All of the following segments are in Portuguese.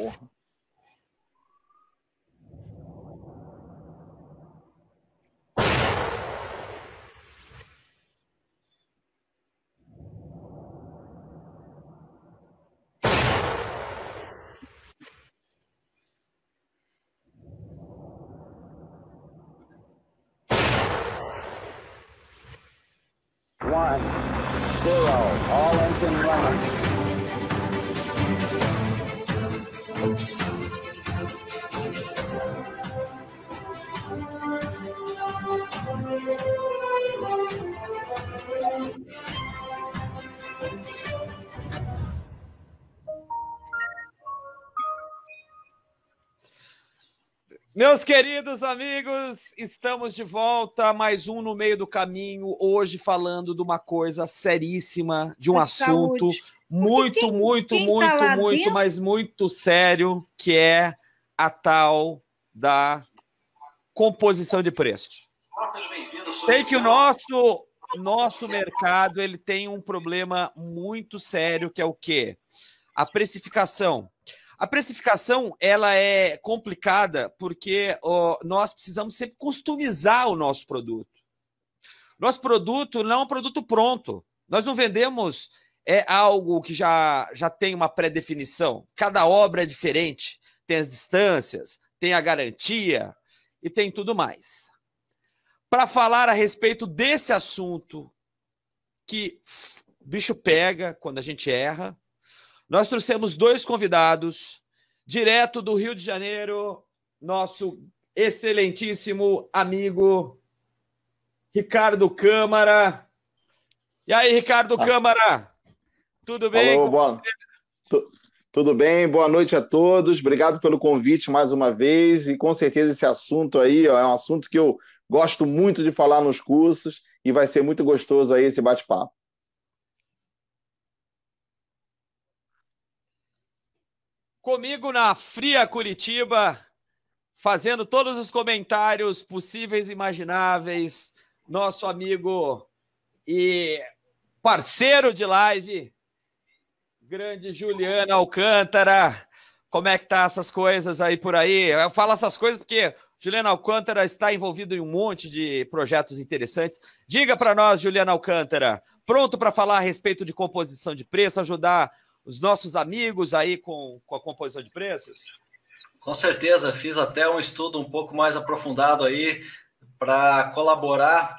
Porra. One, zero, all engine running. Meus queridos amigos, estamos de volta, mais um no meio do caminho, hoje falando de uma coisa seríssima, de um assunto muito, mas muito sério, que é a tal da composição de preços. Sei que o nosso mercado ele tem um problema muito sério, que é o quê? A precificação. A precificação ela é complicada porque nós precisamos sempre customizar o nosso produto. Nosso produto não é um produto pronto. Nós não vendemos algo que já tem uma pré-definição. Cada obra é diferente. Tem as distâncias, tem a garantia e tem tudo mais. Para falar a respeito desse assunto que o bicho pega quando a gente erra, nós trouxemos dois convidados, direto do Rio de Janeiro, nosso excelentíssimo amigo Ricardo Câmara. E aí, Ricardo Câmara? Tudo bem? Alô, tudo bem? Boa noite a todos. Obrigado pelo convite mais uma vez. E com certeza esse assunto aí é um assunto que eu gosto muito de falar nos cursos e vai ser muito gostoso aí esse bate-papo. Comigo na fria Curitiba, fazendo todos os comentários possíveis e imagináveis, nosso amigo e parceiro de live, grande Juliano Alcântara. Como é que tá essas coisas aí por aí? Eu falo essas coisas porque Juliano Alcântara está envolvido em um monte de projetos interessantes. Diga para nós, Juliano Alcântara, pronto para falar a respeito de composição de preço, ajudar os nossos amigos aí com a composição de preços? Com certeza, fiz até um estudo um pouco mais aprofundado aí para colaborar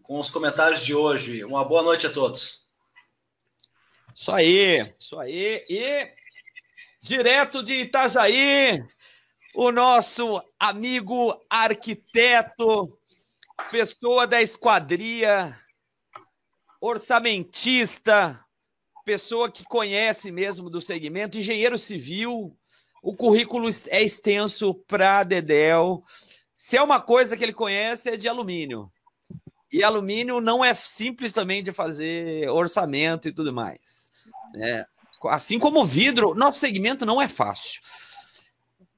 com os comentários de hoje. Uma boa noite a todos. Isso aí, isso aí. E direto de Itajaí, o nosso amigo arquiteto, pessoa da esquadria, orçamentista, pessoa que conhece mesmo do segmento, engenheiro civil, o currículo é extenso para Dedéu. Se é uma coisa que ele conhece, é de alumínio. E alumínio não é simples também de fazer orçamento e tudo mais. Assim como vidro, nosso segmento não é fácil.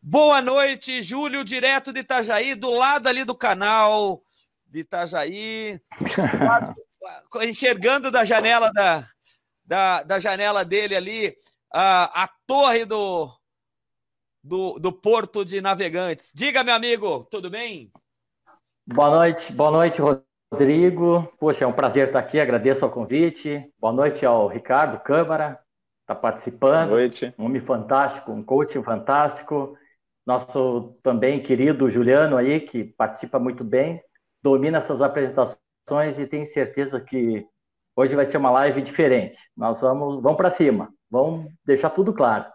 Boa noite, Júlio, direto de Itajaí, do lado ali do canal de Itajaí, enxergando da janela da janela dele ali, a torre do Porto de Navegantes. Diga, meu amigo, tudo bem? Boa noite, Rodrigo. Poxa, é um prazer estar aqui, agradeço o convite. Boa noite ao Ricardo Câmara, está participando. Boa noite. Um homem fantástico, um coach fantástico. Nosso também querido Juliano aí, que participa muito bem, domina essas apresentações e tenho certeza que hoje vai ser uma live diferente. Nós vamos para cima, vamos deixar tudo claro.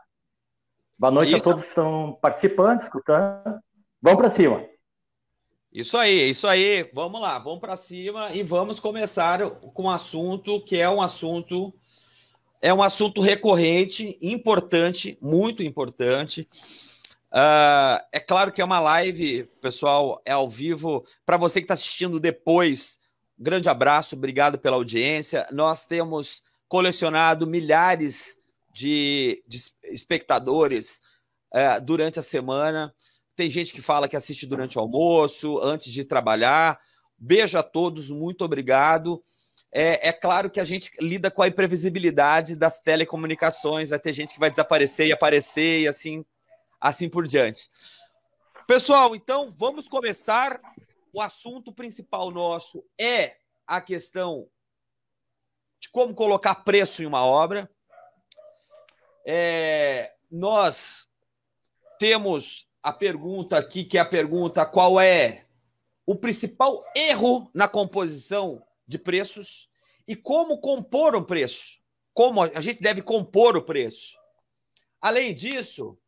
Boa noite a todos que estão participando, escutando. Vamos para cima. Isso aí. Vamos lá, vamos para cima e vamos começar com um assunto que é um assunto recorrente, importante, muito importante. É claro que é uma live, pessoal, é ao vivo. Para você que está assistindo depois, grande abraço, obrigado pela audiência. Nós temos colecionado milhares de espectadores durante a semana. Tem gente que fala que assiste durante o almoço, antes de trabalhar. Beijo a todos, muito obrigado. É claro que a gente lida com a imprevisibilidade das telecomunicações. Vai ter gente que vai desaparecer e aparecer, e assim assim por diante. Pessoal, então vamos começar. O assunto principal nosso é a questão de como colocar preço em uma obra. Nós temos a pergunta aqui, que é a pergunta: qual é o principal erro na composição de preços e como compor um preço? Como a gente deve compor o preço? Além disso,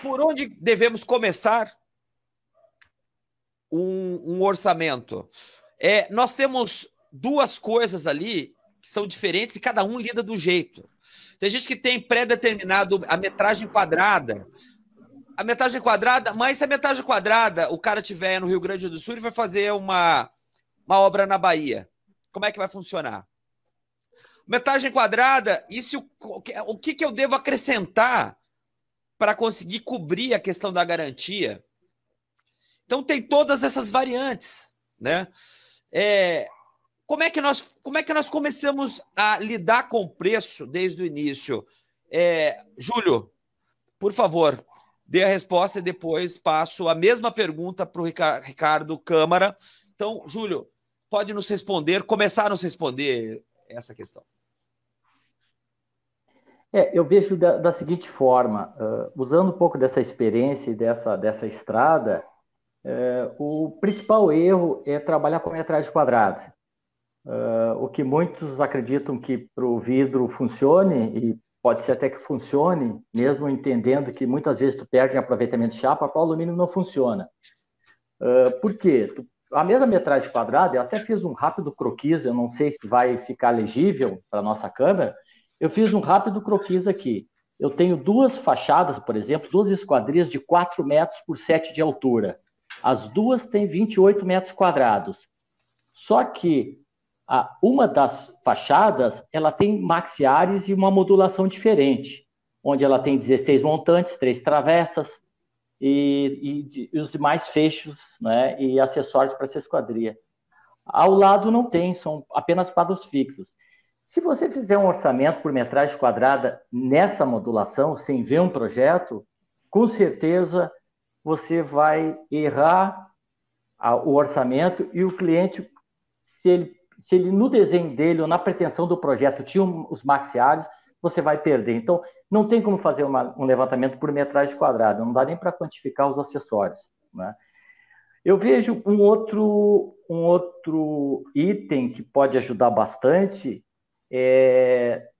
por onde devemos começar um orçamento? Nós temos duas coisas ali que são diferentes e cada um lida do jeito. Tem gente que tem pré-determinado a metragem quadrada. Mas se a metragem quadrada o cara estiver no Rio Grande do Sul e vai fazer uma obra na Bahia, como é que vai funcionar? Metragem quadrada, o que eu devo acrescentar para conseguir cobrir a questão da garantia? Então tem todas essas variantes, né? Como é que nós começamos a lidar com o preço desde o início? Júlio, por favor, dê a resposta e depois passo a mesma pergunta para o Ricardo Câmara. Então, Júlio, pode começar a nos responder essa questão. Eu vejo da seguinte forma, usando um pouco dessa experiência e dessa estrada, o principal erro é trabalhar com metragem quadrada. O que muitos acreditam que para o vidro funcione, e pode ser até que funcione, mesmo entendendo que muitas vezes tu perde em aproveitamento de chapa, para o alumínio não funciona. Por quê? A mesma metragem quadrada, eu até fiz um rápido croquis, eu não sei se vai ficar legível para a nossa câmera, eu fiz um rápido croquis aqui. Eu tenho duas fachadas, por exemplo, duas esquadrias de 4 metros por 7 de altura. As duas têm 28 metros quadrados. Só que uma das fachadas, ela tem maxiares e uma modulação diferente, onde ela tem 16 montantes, 3 travessas e os demais fechos, né, e acessórios para essa esquadria. Ao lado não tem, são apenas quadros fixos. Se você fizer um orçamento por metragem quadrada nessa modulação, sem ver um projeto, com certeza você vai errar o orçamento e o cliente, se ele no desenho dele ou na pretensão do projeto tinha os maxiares, você vai perder. Então, não tem como fazer um levantamento por metragem quadrada, não dá nem para quantificar os acessórios, né? Eu vejo um outro item que pode ajudar bastante,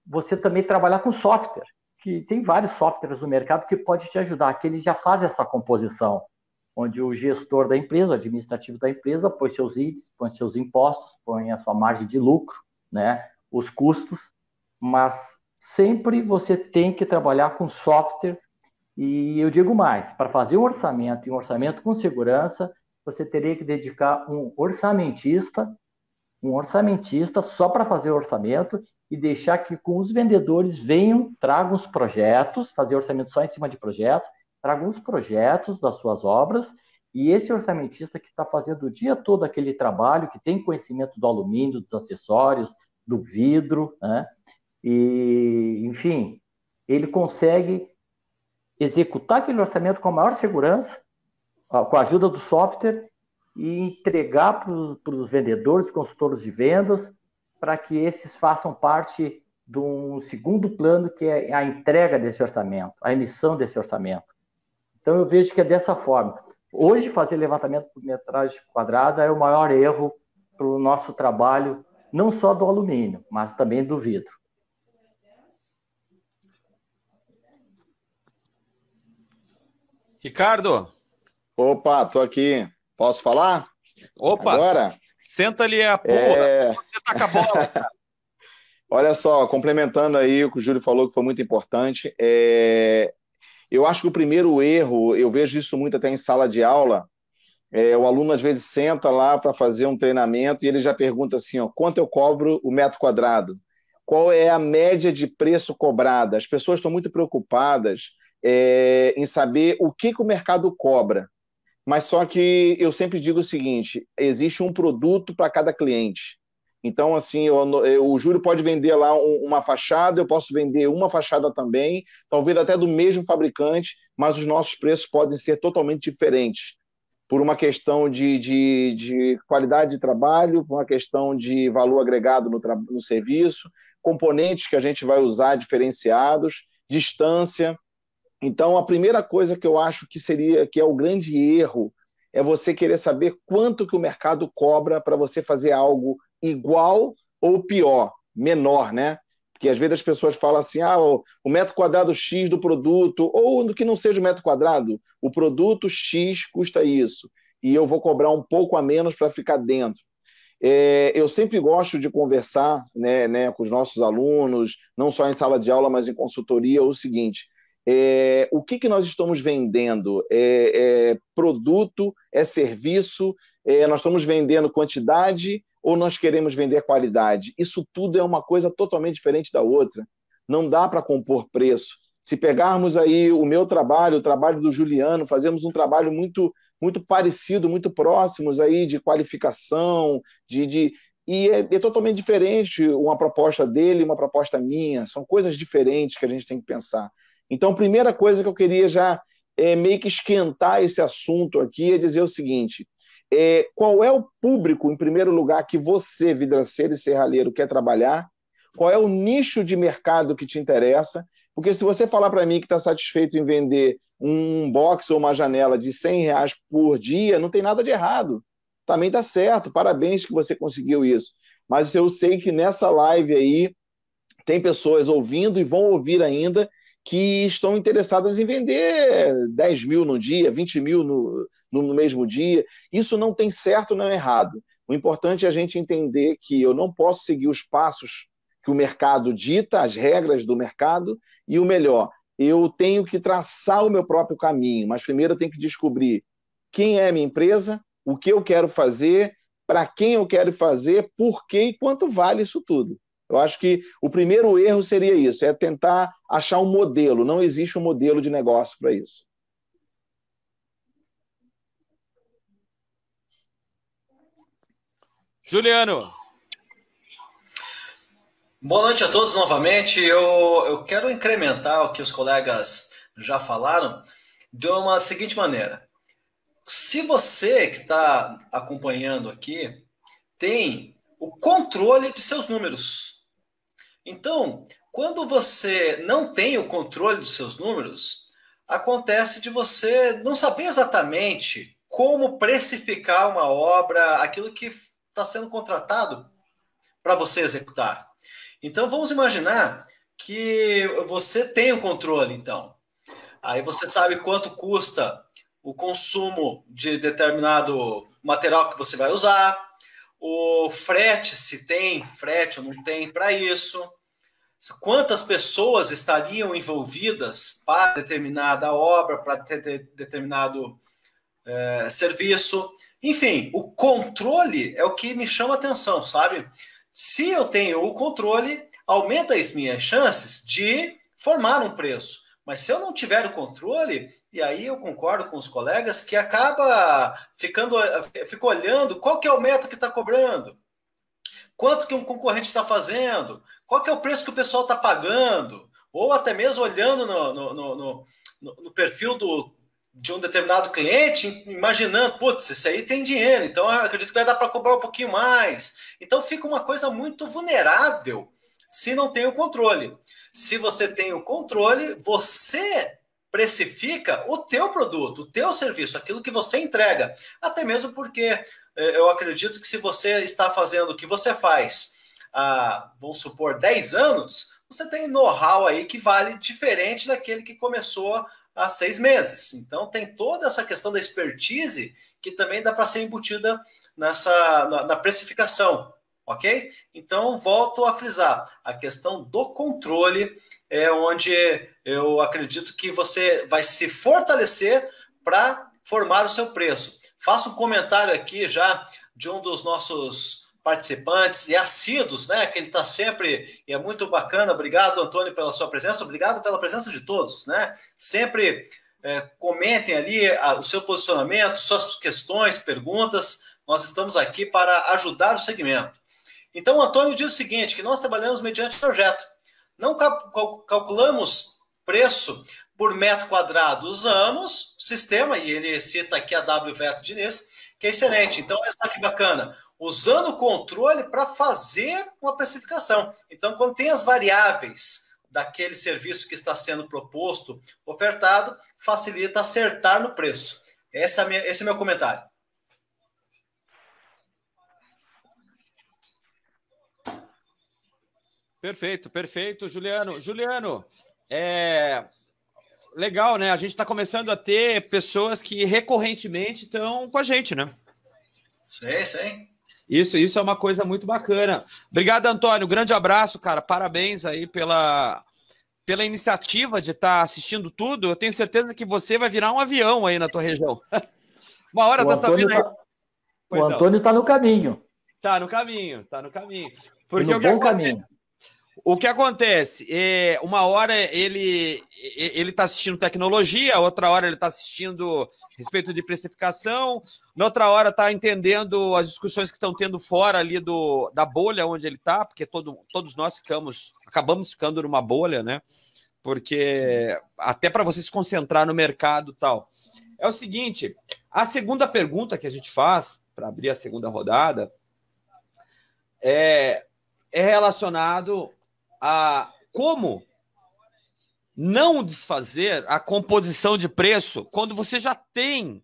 você também trabalhar com software, que tem vários softwares no mercado que pode te ajudar, que ele já faz essa composição, onde o gestor da empresa, o administrativo da empresa, põe seus IDs, põe seus impostos, põe a sua margem de lucro, né, os custos, mas sempre você tem que trabalhar com software, e eu digo mais, para fazer um orçamento, e um orçamento com segurança, você teria que dedicar um orçamentista só para fazer o orçamento e deixar que com os vendedores tragam os projetos, fazer orçamento só em cima de projetos, tragam os projetos das suas obras, e esse orçamentista que está fazendo o dia todo aquele trabalho, que tem conhecimento do alumínio, dos acessórios, do vidro, né? E, enfim, ele consegue executar aquele orçamento com a maior segurança, com a ajuda do software, e entregar para os vendedores, consultores de vendas, para que esses façam parte de um segundo plano, que é a entrega desse orçamento, a emissão desse orçamento. Então, eu vejo que é dessa forma. Hoje, fazer levantamento por metragem quadrada é o maior erro para o nosso trabalho, não só do alumínio, mas também do vidro. Ricardo? Opa, tô aqui. Posso falar? Opa! Agora? Senta ali a porra. Você tá com a bola, cara. Olha só, complementando aí o que o Júlio falou, que foi muito importante, eu acho que o primeiro erro, eu vejo isso muito até em sala de aula, o aluno às vezes senta lá para fazer um treinamento e ele já pergunta assim, ó, quanto eu cobro o metro quadrado? Qual é a média de preço cobrada? As pessoas estão muito preocupadas em saber o que o mercado cobra, mas só que eu sempre digo o seguinte, existe um produto para cada cliente. Então, assim, o Júlio pode vender lá uma fachada, eu posso vender uma fachada também, talvez até do mesmo fabricante, mas os nossos preços podem ser totalmente diferentes, por uma questão de qualidade de trabalho, por uma questão de valor agregado no serviço, componentes que a gente vai usar diferenciados, distância. Então, a primeira coisa que eu acho que é o grande erro é você querer saber quanto que o mercado cobra para você fazer algo igual ou pior, menor, né? Porque às vezes as pessoas falam assim, o metro quadrado X do produto, ou do que não seja o metro quadrado, o produto X custa isso, e eu vou cobrar um pouco a menos para ficar dentro. Eu sempre gosto de conversar, né, com os nossos alunos, não só em sala de aula, mas em consultoria, o seguinte: o que nós estamos vendendo? É produto? É serviço? Nós estamos vendendo quantidade ou nós queremos vender qualidade? Isso tudo é uma coisa totalmente diferente da outra. Não dá para compor preço. Se pegarmos aí o meu trabalho, o trabalho do Juliano, fazemos um trabalho muito, muito parecido, muito próximos aí de qualificação, e é totalmente diferente uma proposta dele e uma proposta minha. São coisas diferentes que a gente tem que pensar. Então, a primeira coisa que eu queria já meio que esquentar esse assunto aqui é dizer o seguinte: qual é o público, em primeiro lugar, que você, vidraceiro e serralheiro, quer trabalhar? Qual é o nicho de mercado que te interessa? Porque se você falar para mim que está satisfeito em vender um box ou uma janela de R$100 por dia, não tem nada de errado. Também está certo, parabéns que você conseguiu isso. Mas eu sei que nessa live aí tem pessoas ouvindo e vão ouvir ainda que estão interessadas em vender 10 mil no dia, 20 mil no mesmo dia. Isso não tem certo nem errado. O importante é a gente entender que eu não posso seguir os passos que o mercado dita, as regras do mercado, e o melhor, eu tenho que traçar o meu próprio caminho, mas primeiro eu tenho que descobrir quem é a minha empresa, o que eu quero fazer, para quem eu quero fazer, por quê e quanto vale isso tudo. Eu acho que o primeiro erro seria isso, é tentar achar um modelo. Não existe um modelo de negócio para isso. Juliano. Boa noite a todos novamente. Eu quero incrementar o que os colegas já falaram de uma seguinte maneira. Se você que está acompanhando aqui tem o controle de seus números. Então, quando você não tem o controle dos seus números, acontece de você não saber exatamente como precificar uma obra, aquilo que está sendo contratado para você executar. Então, vamos imaginar que você tem o controle, então. Aí você sabe quanto custa o consumo de determinado material que você vai usar, o frete, se tem frete ou não tem para isso, quantas pessoas estariam envolvidas para determinada obra, para determinado serviço. Enfim, o controle é o que me chama a atenção, sabe? Se eu tenho o controle, aumenta as minhas chances de formar um preço. Mas se eu não tiver o controle, e aí eu concordo com os colegas, que acaba fica olhando qual que é o método que está cobrando, quanto que um concorrente está fazendo, qual que é o preço que o pessoal está pagando, ou até mesmo olhando no perfil de um determinado cliente, imaginando, putz, isso aí tem dinheiro, então eu acredito que vai dar para cobrar um pouquinho mais. Então fica uma coisa muito vulnerável se não tem o controle. Se você tem o controle, você precifica o teu produto, o teu serviço, aquilo que você entrega. Até mesmo porque eu acredito que se você está fazendo o que você faz há, vamos supor, 10 anos, você tem know-how aí que vale diferente daquele que começou há 6 meses. Então tem toda essa questão da expertise que também dá para ser embutida na precificação. Ok? Então, volto a frisar, a questão do controle é onde eu acredito que você vai se fortalecer para formar o seu preço. Faço um comentário aqui já de um dos nossos participantes e assíduos, né? Que ele está sempre, e é muito bacana. Obrigado, Antônio, pela sua presença, obrigado pela presença de todos, né? Sempre comentem ali o seu posicionamento, suas questões, perguntas. Nós estamos aqui para ajudar o segmento. Então, o Antônio diz o seguinte, que nós trabalhamos mediante projeto. Não calculamos preço por metro quadrado. Usamos sistema, e ele cita aqui a WVeto Diniz, que é excelente. Então, olha só que bacana. Usando o controle para fazer uma precificação. Então, quando tem as variáveis daquele serviço que está sendo proposto, ofertado, facilita acertar no preço. Esse é meu comentário. Perfeito, perfeito, Juliano. Juliano, legal, né? A gente está começando a ter pessoas que recorrentemente estão com a gente, né? Sim. Isso é uma coisa muito bacana. Obrigado, Antônio. Grande abraço, cara. Parabéns aí pela iniciativa de estar assistindo tudo. Eu tenho certeza que você vai virar um avião aí na tua região. Uma hora tá sabendo aí. O Antônio está no caminho. Tá no caminho. Porque no bom caminho. O que acontece? Uma hora ele está assistindo tecnologia, outra hora ele está assistindo respeito de precificação, na outra hora está entendendo as discussões que estão tendo fora ali da bolha onde ele está, porque todos nós acabamos ficando numa bolha, né? Porque até para você se concentrar no mercado e tal. É o seguinte, a segunda pergunta que a gente faz, para abrir a segunda rodada, é relacionado a como não desfazer a composição de preço quando você já tem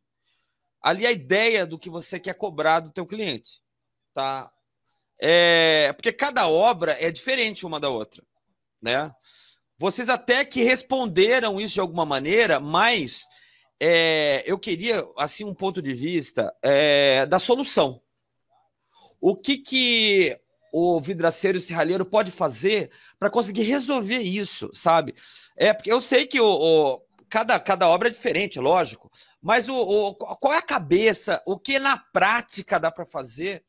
ali a ideia do que você quer cobrar do teu cliente, tá? Porque cada obra é diferente uma da outra, né? Vocês até que responderam isso de alguma maneira, mas eu queria, assim, um ponto de vista da solução. O que o vidraceiro serralheiro pode fazer para conseguir resolver isso, sabe? Porque eu sei que cada obra é diferente, lógico, mas qual é a cabeça, o que na prática dá para fazer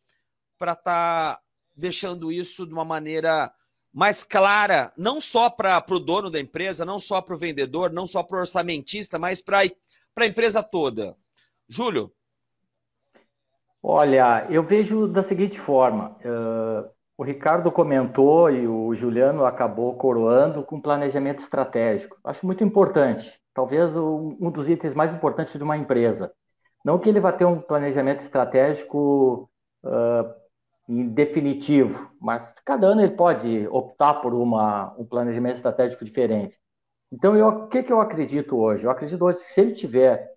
para estar deixando isso de uma maneira mais clara, não só para o dono da empresa, não só para o vendedor, não só para o orçamentista, mas para a empresa toda. Júlio? Olha, eu vejo da seguinte forma, o Ricardo comentou e o Juliano acabou coroando com planejamento estratégico. Acho muito importante, talvez um dos itens mais importantes de uma empresa. Não que ele vá ter um planejamento estratégico em definitivo, mas cada ano ele pode optar por um planejamento estratégico diferente. Então, o que eu acredito hoje? Eu acredito hoje que se ele tiver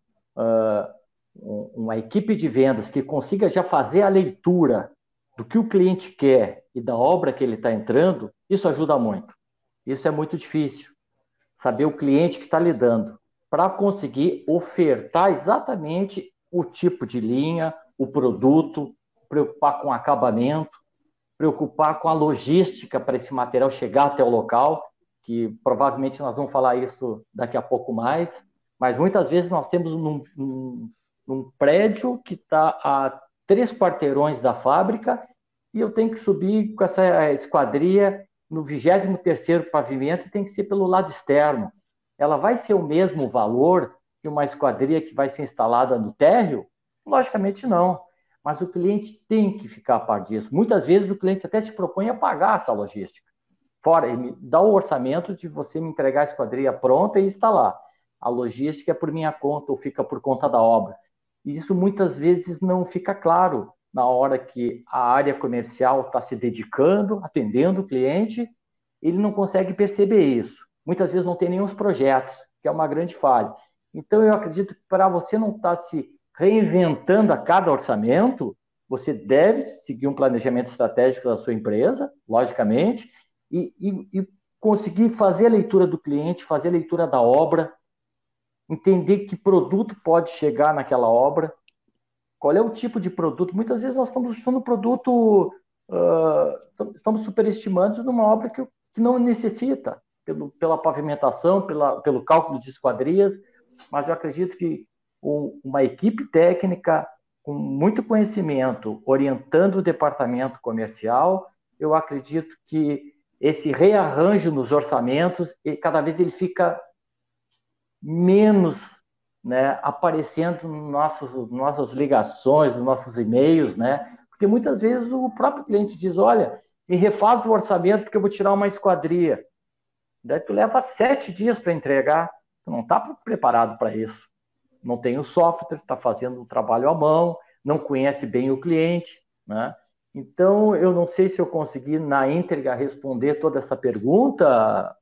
uma equipe de vendas que consiga já fazer a leitura do que o cliente quer e da obra que ele está entrando, isso ajuda muito. Isso é muito difícil. Saber o cliente que está lidando para conseguir ofertar exatamente o tipo de linha, o produto, preocupar com o acabamento, preocupar com a logística para esse material chegar até o local, que provavelmente nós vamos falar isso daqui a pouco mais, mas muitas vezes nós temos num prédio que está a 3 quarteirões da fábrica e eu tenho que subir com essa esquadria no 23º pavimento e tem que ser pelo lado externo. Ela vai ser o mesmo valor que uma esquadria que vai ser instalada no térreo? Logicamente não, mas o cliente tem que ficar a par disso. Muitas vezes o cliente até se propõe a pagar essa logística. Fora, ele me dá o orçamento de você me entregar a esquadria pronta e instalar. A logística é por minha conta ou fica por conta da obra. E isso muitas vezes não fica claro na hora que a área comercial está se dedicando, atendendo o cliente, ele não consegue perceber isso. Muitas vezes não tem nenhum projetos, que é uma grande falha. Então, eu acredito que para você não estar se reinventando a cada orçamento, você deve seguir um planejamento estratégico da sua empresa, logicamente, e conseguir fazer a leitura do cliente, fazer a leitura da obra, entender que produto pode chegar naquela obra, qual é o tipo de produto. Muitas vezes nós estamos usando um produto, estamos superestimando numa obra que não necessita, pela pavimentação, pelo cálculo de esquadrias, mas eu acredito que uma equipe técnica com muito conhecimento, orientando o departamento comercial, eu acredito que esse rearranjo nos orçamentos, cada vez ele fica menos, né, aparecendo nas nossas ligações, nos nossos e-mails, né? Porque muitas vezes o próprio cliente diz, olha, me refaz o orçamento porque eu vou tirar uma esquadria. Daí tu leva 7 dias para entregar, tu não está preparado para isso. Não tem o software, está fazendo o trabalho à mão, não conhece bem o cliente, né? Então, eu não sei se eu consegui, na íntegra, responder toda essa pergunta,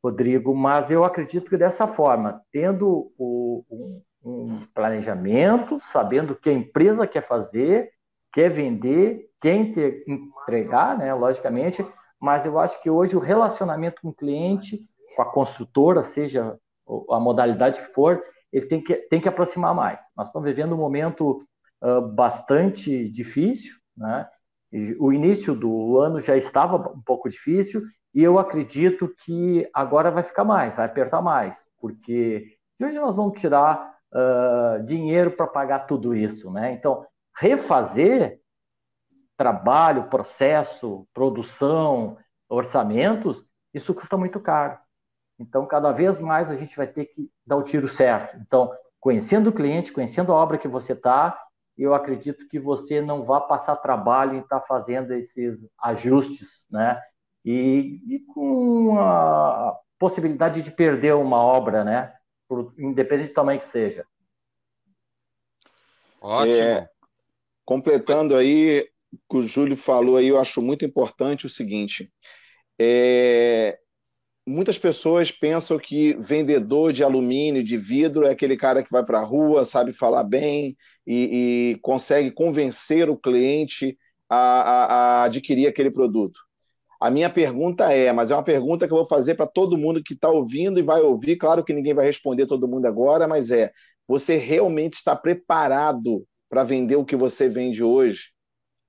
Rodrigo, mas eu acredito que dessa forma, tendo um planejamento, sabendo o que a empresa quer fazer, quer vender, quer entregar, né, logicamente, mas eu acho que hoje o relacionamento com o cliente, com a construtora, seja a modalidade que for, ele tem que aproximar mais. Nós estamos vivendo um momento bastante difícil, né? O início do ano já estava um pouco difícil, e eu acredito que agora vai ficar mais, vai apertar mais, porque de hoje nós vamos tirar dinheiro para pagar tudo isso, né? Então, refazer trabalho, processo, produção, orçamentos, isso custa muito caro. Então, cada vez mais a gente vai ter que dar o tiro certo. Então, conhecendo o cliente, conhecendo a obra que você está, eu acredito que você não vai passar trabalho em estar fazendo esses ajustes, né? E com a possibilidade de perder uma obra, né? Independente do tamanho que seja. Ótimo. Completando aí o que o Júlio falou aí, eu acho muito importante o seguinte: muitas pessoas pensam que vendedor de alumínio, de vidro, é aquele cara que vai para a rua, sabe falar bem e consegue convencer o cliente a adquirir aquele produto. A minha pergunta mas é uma pergunta que eu vou fazer para todo mundo que está ouvindo e vai ouvir. Claro que ninguém vai responder todo mundo agora, mas você realmente está preparado para vender o que você vende hoje?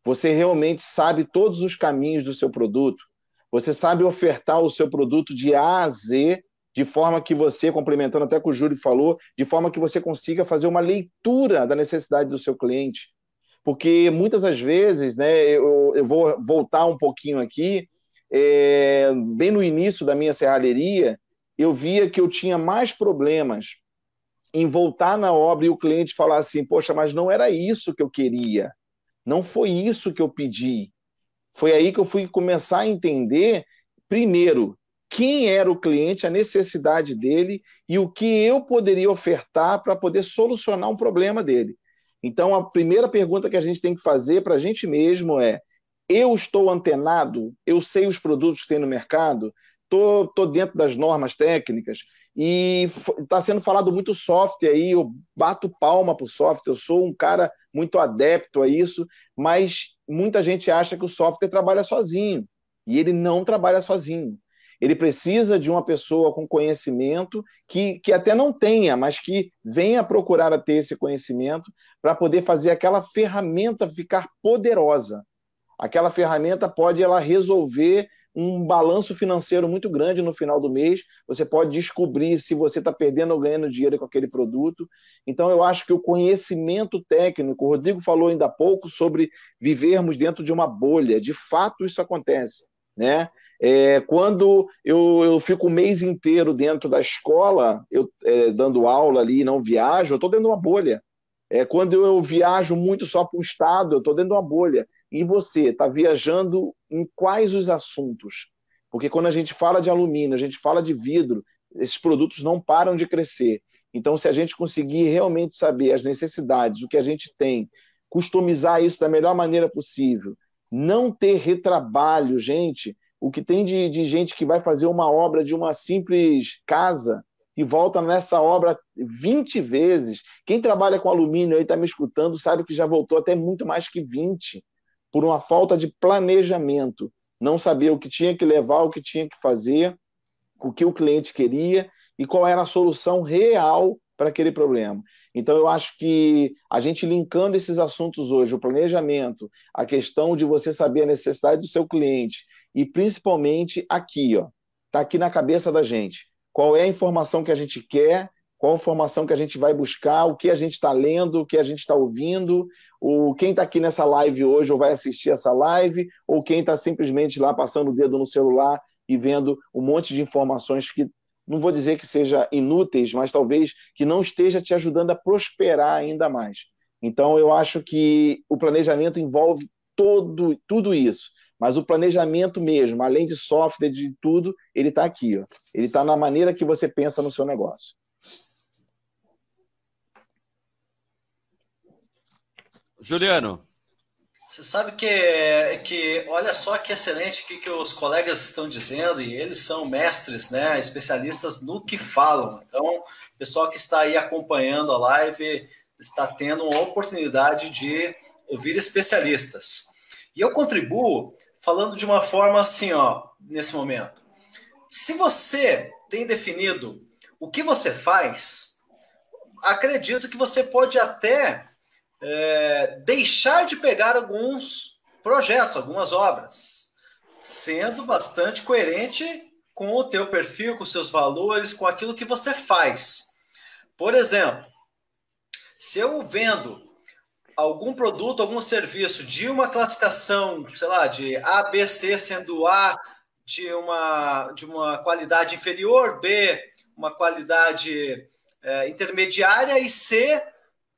Você realmente sabe todos os caminhos do seu produto? Você sabe ofertar o seu produto de A a Z, de forma que você, complementando até o que o Júlio falou, de forma que você consiga fazer uma leitura da necessidade do seu cliente? Porque muitas das vezes, né, eu vou voltar um pouquinho aqui, bem no início da minha serralheria, eu via que eu tinha mais problemas em voltar na obra e o cliente falar assim, poxa, mas não era isso que eu queria, não foi isso que eu pedi. Foi aí que eu fui começar a entender, primeiro, quem era o cliente, a necessidade dele e o que eu poderia ofertar para poder solucionar um problema dele. Então, a primeira pergunta que a gente tem que fazer para a gente mesmo eu estou antenado? Eu sei os produtos que tem no mercado? Estou dentro das normas técnicas? E está sendo falado muito software aí, eu bato palma para o software, eu sou um cara muito adepto a isso, mas muita gente acha que o software trabalha sozinho, e ele não trabalha sozinho. Ele precisa de uma pessoa com conhecimento, que até não tenha, mas que venha procurar a ter esse conhecimento para poder fazer aquela ferramenta ficar poderosa. Aquela ferramenta pode resolver um balanço financeiro muito grande no final do mês, você pode descobrir se você está perdendo ou ganhando dinheiro com aquele produto. Então, eu acho que o conhecimento técnico, o Rodrigo falou ainda há pouco sobre vivermos dentro de uma bolha, de fato isso acontece, né? Quando eu fico o mês inteiro dentro da escola, dando aula ali e não viajo, eu estou dentro de uma bolha. Quando eu viajo muito só para o estado, eu estou dentro de uma bolha. E você está viajando em quais os assuntos? Porque quando a gente fala de alumínio, a gente fala de vidro, esses produtos não param de crescer. Então, se a gente conseguir realmente saber as necessidades, o que a gente tem, customizar isso da melhor maneira possível, não ter retrabalho, gente, o que tem de gente que vai fazer uma obra de uma simples casa e volta nessa obra 20 vezes. Quem trabalha com alumínio aí está me escutando sabe que já voltou até muito mais que 20, por uma falta de planejamento, não saber o que tinha que levar, o que tinha que fazer, o que o cliente queria e qual era a solução real para aquele problema. Então, eu acho que a gente linkando esses assuntos hoje, o planejamento, a questão de você saber a necessidade do seu cliente e principalmente aqui, está aqui na cabeça da gente. Qual é a informação que a gente quer, qual a informação que a gente vai buscar, o que a gente está lendo, o que a gente está ouvindo, quem está aqui nessa live hoje ou vai assistir essa live, ou quem está simplesmente lá passando o dedo no celular e vendo um monte de informações que, não vou dizer que seja inúteis, mas talvez que não esteja te ajudando a prosperar ainda mais. Então, eu acho que o planejamento envolve tudo isso. Mas o planejamento mesmo, além de software, de tudo, ele está aqui. Ó. Ele está na maneira que você pensa no seu negócio. Juliano. Você sabe que olha só que excelente que os colegas estão dizendo, e eles são mestres, né, especialistas no que falam. Então, o pessoal que está aí acompanhando a live está tendo uma oportunidade de ouvir especialistas. E eu contribuo falando de uma forma assim, ó, nesse momento. Se você tem definido o que você faz, acredito que você pode até deixar de pegar alguns projetos, algumas obras, sendo bastante coerente com o teu perfil, com os seus valores, com aquilo que você faz. Por exemplo, se eu vendo algum produto, algum serviço de uma classificação, sei lá, de A, B, C, sendo A de uma qualidade inferior, B, uma qualidade intermediária e C,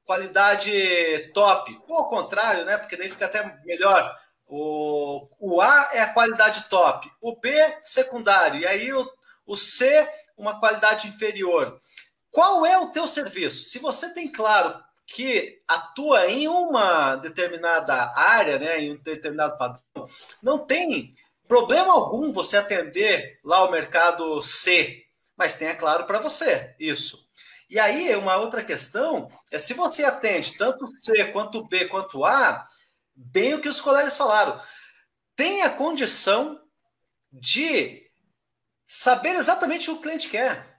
qualidade top. Ou ao contrário, né? Porque daí fica até melhor. O A é a qualidade top, o B, secundário, e aí o C, uma qualidade inferior. Qual é o teu serviço? Se você tem claro que atua em uma determinada área, né, em um determinado padrão, não tem problema algum você atender lá o mercado C, mas tenha claro para você isso. E aí, uma outra questão é se você atende tanto C, quanto B, quanto A, bem o que os colegas falaram, tenha condição de saber exatamente o que o cliente quer.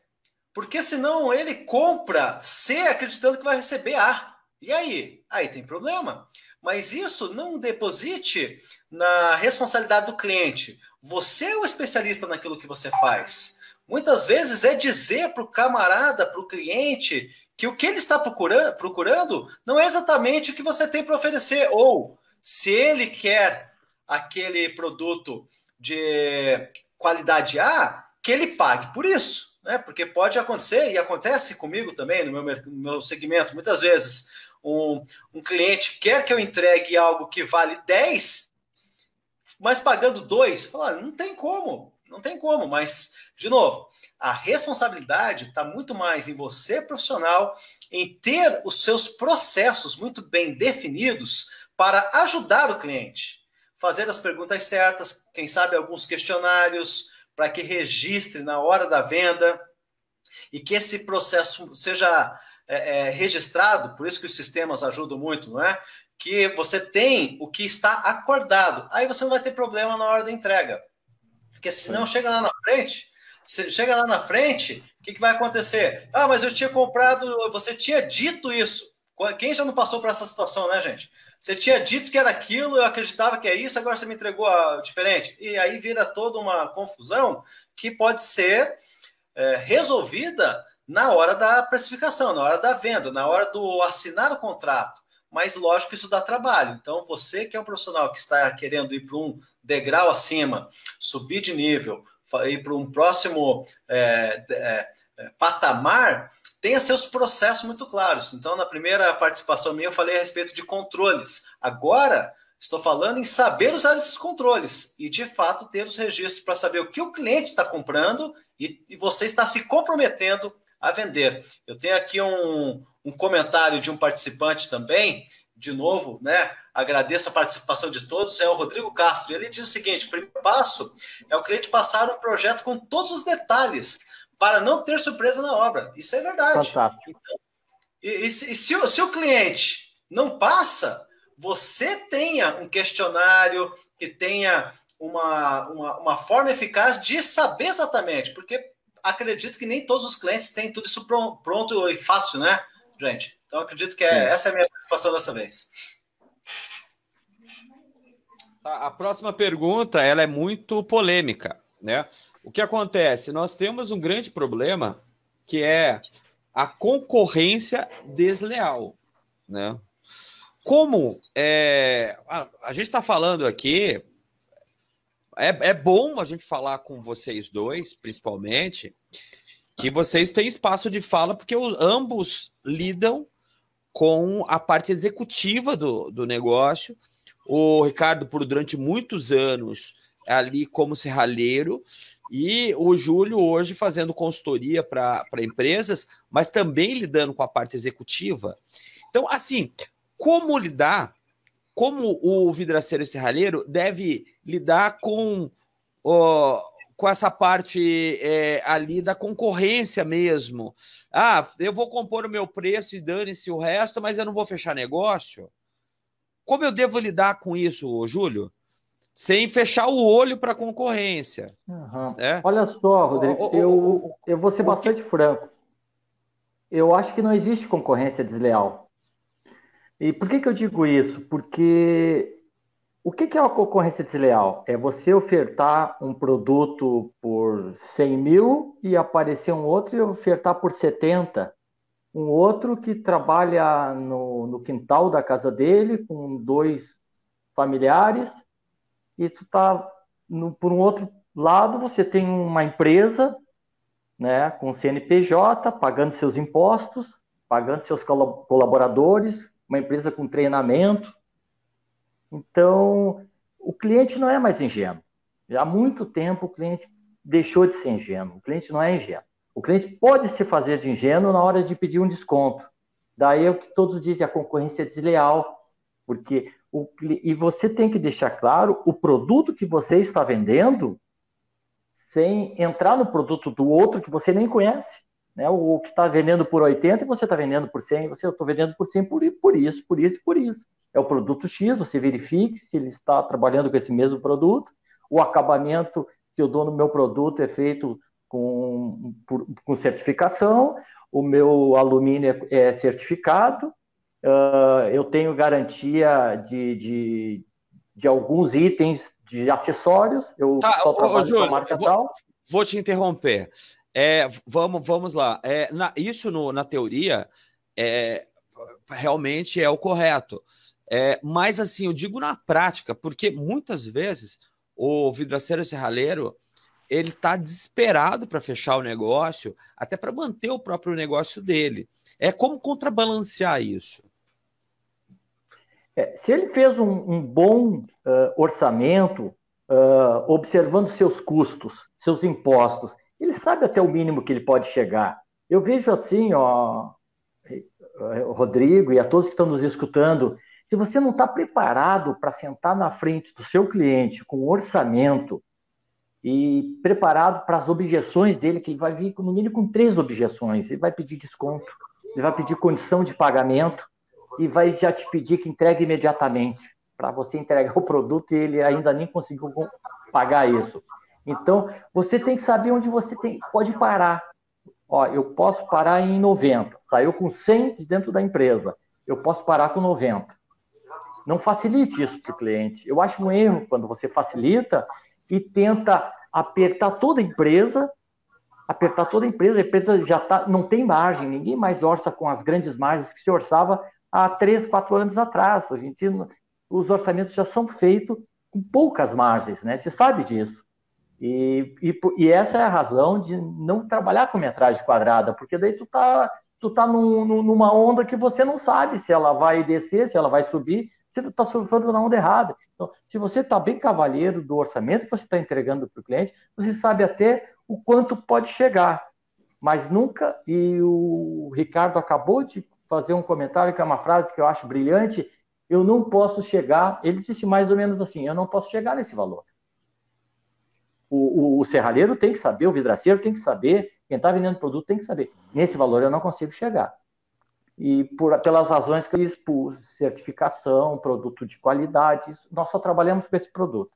Porque senão ele compra C acreditando que vai receber A. E aí? Aí tem problema. Mas isso não deposite na responsabilidade do cliente. Você é o especialista naquilo que você faz. Muitas vezes é dizer para o camarada, para o cliente, que o que ele está procurando não é exatamente o que você tem para oferecer. Ou, se ele quer aquele produto de qualidade A, que ele pague por isso. Né? Porque pode acontecer, e acontece comigo também no meu segmento, muitas vezes, um cliente quer que eu entregue algo que vale 10, mas pagando 2, fala, não tem como, mas, de novo, a responsabilidade está muito mais em você, profissional, em ter os seus processos muito bem definidos para ajudar o cliente, fazer as perguntas certas, quem sabe alguns questionários, para que registre na hora da venda e que esse processo seja registrado, por isso que os sistemas ajudam muito, não é? Que você tem o que está acordado. Aí você não vai ter problema na hora da entrega. Porque senão chega lá na frente, o que vai acontecer? Ah, mas eu tinha comprado, você tinha dito isso. Quem já não passou por essa situação, né, gente? Você tinha dito que era aquilo, eu acreditava que é isso, agora você me entregou diferente. E aí vira toda uma confusão que pode ser resolvida na hora da precificação, na hora da venda, na hora do assinar o contrato. Mas, lógico, isso dá trabalho. Então, você que é um profissional que está querendo ir para um degrau acima, subir de nível, ir para um próximo patamar, tenha seus processos muito claros. Então, na primeira participação minha, eu falei a respeito de controles. Agora, estou falando em saber usar esses controles e, de fato, ter os registros para saber o que o cliente está comprando e você está se comprometendo a vender. Eu tenho aqui um comentário de um participante também, de novo, né? Agradeço a participação de todos, é o Rodrigo Castro. Ele diz o seguinte: o primeiro passo é o cliente passar um projeto com todos os detalhes, para não ter surpresa na obra. Isso é verdade. Fantástico. Então, se o cliente não passa, você tenha um questionário que tenha uma forma eficaz de saber exatamente, porque acredito que nem todos os clientes têm tudo isso pronto e fácil, né, gente? Então, acredito que essa é a minha participação dessa vez. A próxima pergunta, ela é muito polêmica, né? O que acontece? Nós temos um grande problema, que é a concorrência desleal, né? Como a gente está falando aqui, é bom a gente falar com vocês dois, principalmente, que vocês têm espaço de fala, porque ambos lidam com a parte executiva do negócio. o Ricardo durante muitos anos ali como serralheiro, e o Júlio hoje fazendo consultoria para empresas, mas também lidando com a parte executiva. Então, assim, como o vidraceiro e serralheiro deve lidar com essa parte ali da concorrência mesmo? Eu vou compor o meu preço e dane-se o resto, mas eu não vou fechar negócio? Como eu devo lidar com isso, Júlio? Sem fechar o olho para a concorrência. Uhum. Olha só, Rodrigo, eu vou ser bastante franco. Eu acho que não existe concorrência desleal. E por que eu digo isso? Porque o que é uma concorrência desleal? É você ofertar um produto por 100 mil e aparecer um outro e ofertar por 70. Um outro que trabalha no quintal da casa dele com 2 familiares, e tu tá por um outro lado, você tem uma empresa, né, com CNPJ, pagando seus impostos, pagando seus colaboradores, uma empresa com treinamento. Então, o cliente não é mais ingênuo. Já há muito tempo o cliente deixou de ser ingênuo. O cliente não é ingênuo. O cliente pode se fazer de ingênuo na hora de pedir um desconto. Daí é o que todos dizem, a concorrência é desleal, porque e você tem que deixar claro o produto que você está vendendo sem entrar no produto do outro que você nem conhece. Né? O que está vendendo por 80 e você está vendendo por 100, eu estou vendendo por 100 por isso, por isso e por isso. É o produto X, você verifique se ele está trabalhando com esse mesmo produto, o acabamento que eu dou no meu produto é feito com certificação, o meu alumínio é certificado, eu tenho garantia de alguns itens de acessórios, eu só trabalho com a marca tal. Vou te interromper. Vamos lá. Isso na teoria realmente é o correto. Mas assim, eu digo na prática, porque muitas vezes o vidraceiro serralheiro ele está desesperado para fechar o negócio, até para manter o próprio negócio dele. Como contrabalancear isso? Se ele fez um bom orçamento, observando seus custos, seus impostos, ele sabe até o mínimo que ele pode chegar. Eu vejo assim, Rodrigo e a todos que estão nos escutando, se você não está preparado para sentar na frente do seu cliente com um orçamento e preparado para as objeções dele, que ele vai vir no mínimo com 3 objeções, ele vai pedir desconto, ele vai pedir condição de pagamento e vai já te pedir que entregue imediatamente, para você entregar o produto e ele ainda nem conseguiu pagar isso. Então, você tem que saber onde você pode parar. Eu posso parar em 90, saiu com 100 de dentro da empresa, eu posso parar com 90. Não facilite isso para o cliente. Eu acho um erro quando você facilita e tenta apertar toda a empresa, a empresa já não tem margem, ninguém mais orça com as grandes margens que se orçava há 3, 4 anos atrás. A gente, os orçamentos já são feitos com poucas margens, né? Você sabe disso. E essa é a razão de não trabalhar com metragem quadrada, porque daí tu tá numa onda que você não sabe se ela vai descer, se ela vai subir, se tu está surfando na onda errada. Então, se você está bem cavalheiro do orçamento que você está entregando para o cliente, você sabe até o quanto pode chegar. Mas nunca, e o Ricardo acabou de fazer um comentário que é uma frase que eu acho brilhante, eu não posso chegar, ele disse mais ou menos assim, eu não posso chegar nesse valor. O serralheiro tem que saber, o vidraceiro tem que saber, quem está vendendo produto tem que saber. Nesse valor eu não consigo chegar. E pelas razões que eu expus, certificação, produto de qualidade, nós só trabalhamos com esse produto.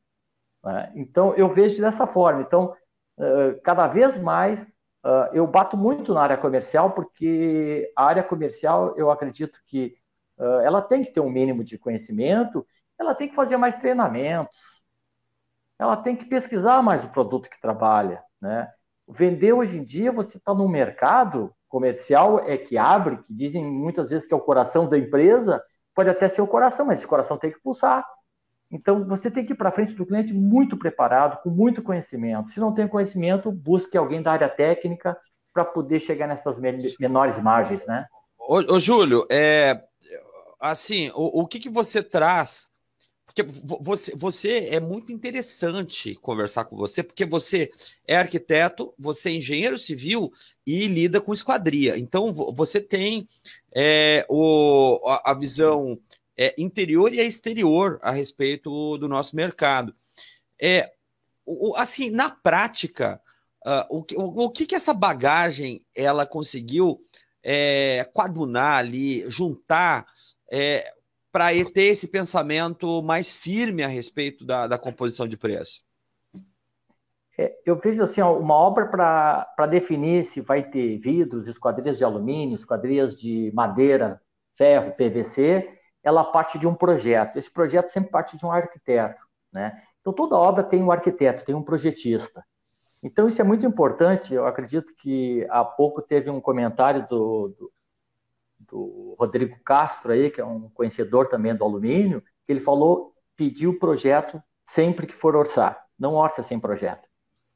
Né? Então, eu vejo dessa forma. Então, cada vez mais, eu bato muito na área comercial, porque a área comercial, eu acredito que ela tem que ter um mínimo de conhecimento, ela tem que fazer mais treinamentos, ela tem que pesquisar mais o produto que trabalha. Né? Vender hoje em dia, você está no mercado comercial que abre, que dizem muitas vezes que é o coração da empresa, pode até ser o coração, mas esse coração tem que pulsar. Então, você tem que ir para frente do cliente muito preparado, com muito conhecimento. Se não tem conhecimento, busque alguém da área técnica para poder chegar nessas menores margens, né? Ô Júlio, assim, o que você traz porque você é muito interessante conversar com você, porque você é arquiteto, você é engenheiro civil e lida com esquadria. Então, você tem a visão interior e exterior a respeito do nosso mercado. Assim, na prática, o que essa bagagem ela conseguiu coadunar ali, juntar para ter esse pensamento mais firme a respeito da composição de preço? Eu vejo assim, uma obra para definir se vai ter vidros, esquadrias de alumínio, esquadrias de madeira, ferro, PVC, ela parte de um projeto. Esse projeto sempre parte de um arquiteto, né? Então, toda obra tem um arquiteto, tem um projetista. Então, isso é muito importante. Eu acredito que há pouco teve um comentário do Rodrigo Castro, aí, que é um conhecedor também do alumínio, que ele falou, pediu o projeto sempre que for orçar. Não orça sem projeto.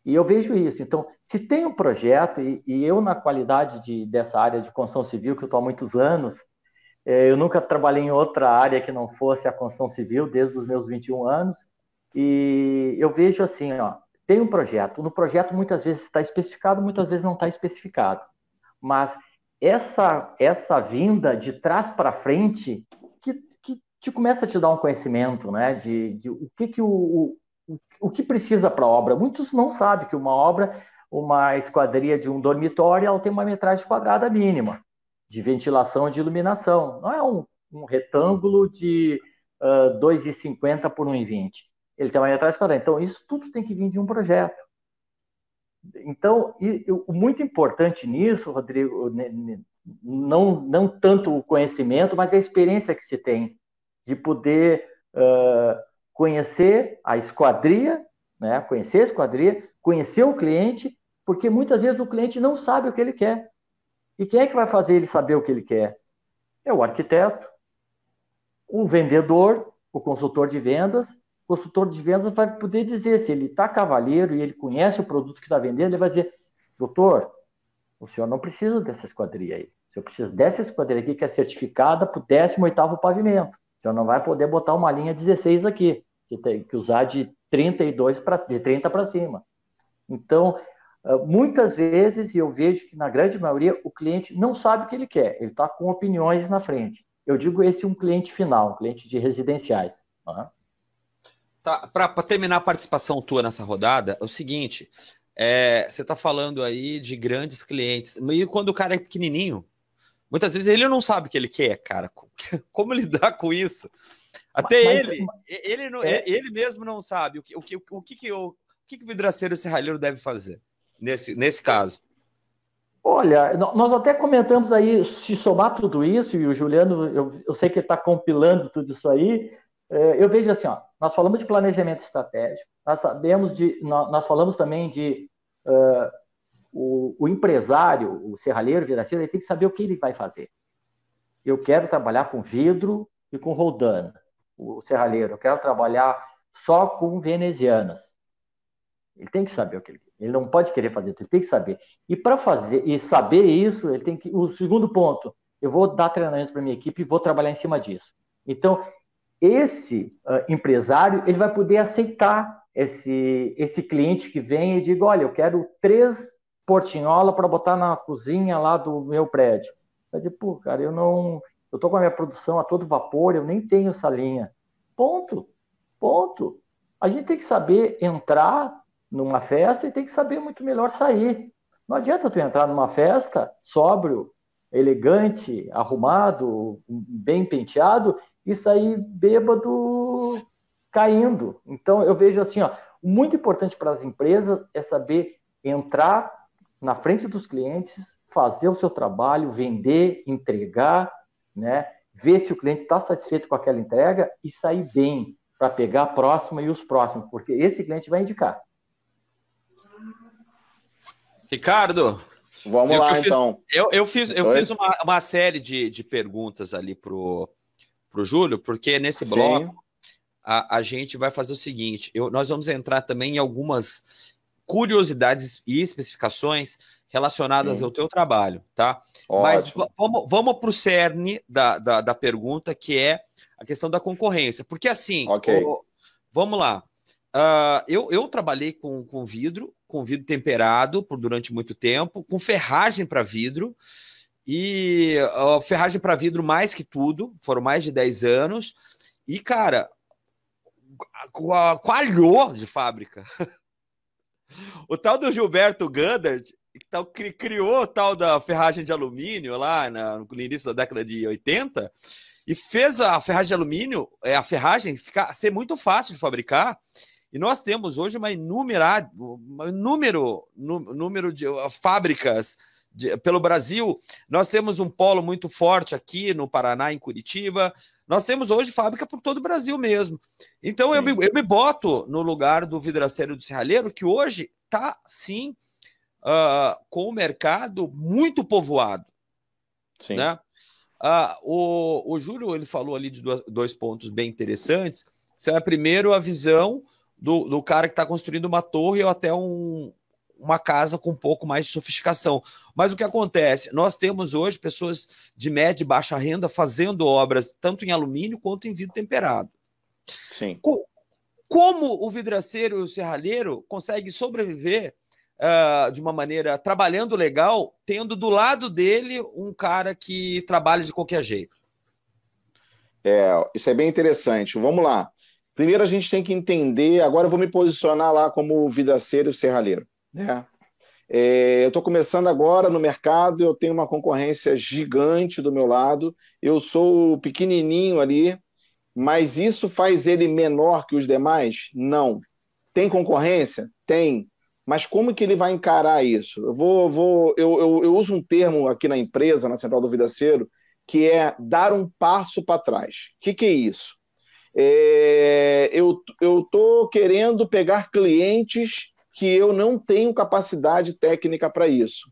E eu vejo isso. Então, se tem um projeto, e eu, na qualidade dessa área de construção civil, que eu estou há muitos anos, eu nunca trabalhei em outra área que não fosse a construção civil, desde os meus 21 anos, e eu vejo assim, tem um projeto. No projeto, muitas vezes está especificado, muitas vezes não está especificado. Mas essa vinda de trás para frente que te começa a te dar um conhecimento, né, de o que precisa para a obra. Muitos não sabem que uma esquadria de um dormitório, ela tem uma metragem quadrada mínima de ventilação e de iluminação. Não é um retângulo de 2,50 por 1,20. Ele tem uma metragem quadrada. Então, isso tudo tem que vir de um projeto. Então, o muito importante nisso, Rodrigo, não tanto o conhecimento, mas a experiência que se tem de poder conhecer a esquadria, né? Conhecer o cliente, porque muitas vezes o cliente não sabe o que ele quer. E quem é que vai fazer ele saber o que ele quer? É o arquiteto, o vendedor, o consultor de vendas. O consultor de vendas vai poder dizer, se ele está cavalheiro e ele conhece o produto que está vendendo, ele vai dizer, doutor, o senhor não precisa dessa esquadria aí. O senhor precisa dessa esquadria aqui que é certificada para o 18º pavimento. O senhor não vai poder botar uma linha 16 aqui, que tem que usar de 30 para cima. Então, muitas vezes, e eu vejo que na grande maioria, o cliente não sabe o que ele quer, ele está com opiniões na frente. Eu digo esse um cliente final, um cliente de residenciais. Tá? Tá, para terminar a participação tua nessa rodada, é o seguinte, você está falando aí de grandes clientes, e quando o cara é pequenininho, muitas vezes ele não sabe o que ele quer, cara. Como lidar com isso? Até ele mesmo não sabe o que o vidraceiro serralheiro deve fazer nesse caso. Olha, nós até comentamos aí, se somar tudo isso, e o Juliano, eu sei que ele está compilando tudo isso aí, eu vejo assim, nós falamos de planejamento estratégico, nós falamos também de o empresário, o serralheiro, o vidraceiro, ele tem que saber o que ele vai fazer. Eu quero trabalhar com vidro e com roldana. O serralheiro, eu quero trabalhar só com venezianas. Ele tem que saber o que ele não pode querer fazer, ele tem que saber. E para fazer e saber isso, ele tem que. O segundo ponto, eu vou dar treinamento para minha equipe e vou trabalhar em cima disso. Então, esse empresário, ele vai poder aceitar esse cliente que vem e diga, olha, eu quero 3 portinholas para botar na cozinha lá do meu prédio. Vai dizer, pô, cara, eu estou com a minha produção a todo vapor, eu nem tenho essa linha. Ponto. A gente tem que saber entrar numa festa e tem que saber muito melhor sair. Não adianta tu entrar numa festa sóbrio, elegante, arrumado, bem penteado e sair bêbado caindo. Então, eu vejo assim, muito importante para as empresas é saber entrar na frente dos clientes, fazer o seu trabalho, vender, entregar, né? Ver se o cliente está satisfeito com aquela entrega e sair bem para pegar a próxima e os próximos, porque esse cliente vai indicar. Ricardo, vamos lá, então. Eu fiz uma série de perguntas ali pro Júlio, porque nesse bloco a gente vai fazer o seguinte, nós vamos entrar também em algumas curiosidades e especificações relacionadas ao teu trabalho, tá? Ótimo. Mas vamos para o cerne da pergunta, que é a questão da concorrência. Porque assim, Ok. vamos lá. Eu trabalhei com vidro temperado durante muito tempo, com ferragem para vidro, e ferragem para vidro mais que tudo, foram mais de 10 anos, e, cara, coalhou de fábrica. O tal do Gilberto Gundert, que criou o tal da ferragem de alumínio lá no início da década de 80, e fez a ferragem de alumínio, a ferragem ser muito fácil de fabricar. E nós temos hoje um número de fábricas pelo Brasil. Nós temos um polo muito forte aqui no Paraná, em Curitiba. Nós temos hoje fábrica por todo o Brasil mesmo. Então eu me boto no lugar do vidraceiro do serralheiro, que hoje está, sim, com o mercado muito povoado. Sim. Né? O Júlio, ele falou ali de dois pontos bem interessantes. Primeiro, a visão do cara que está construindo uma torre ou até uma casa com um pouco mais de sofisticação. Mas o que acontece? Nós temos hoje pessoas de média e baixa renda fazendo obras tanto em alumínio quanto em vidro temperado. Sim. Como o vidraceiro e o serralheiro conseguem sobreviver de uma maneira, trabalhando legal, tendo do lado dele um cara que trabalha de qualquer jeito? Isso é bem interessante. Vamos lá. Primeiro a gente tem que entender, agora eu vou me posicionar lá como vidraceiro e serralheiro, né? Eu estou começando agora no mercado, eu tenho uma concorrência gigante do meu lado, eu sou pequenininho ali, mas isso faz ele menor que os demais? Não. Tem concorrência? Tem. Mas como que ele vai encarar isso? Eu uso um termo aqui na empresa, na Central do Vidraceiro, que é dar um passo para trás. O que é isso? Eu estou querendo pegar clientes que eu não tenho capacidade técnica para isso.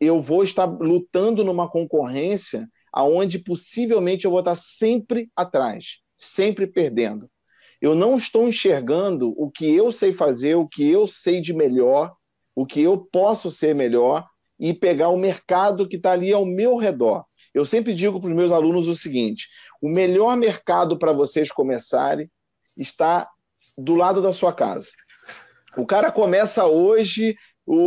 Eu vou estar lutando numa concorrência onde possivelmente eu vou estar sempre atrás, sempre perdendo. Eu não estou enxergando o que eu sei fazer, o que eu sei de melhor, o que eu posso ser melhor e pegar o mercado que está ali ao meu redor. Eu sempre digo para os meus alunos o seguinte: o melhor mercado para vocês começarem está do lado da sua casa. O cara começa hoje,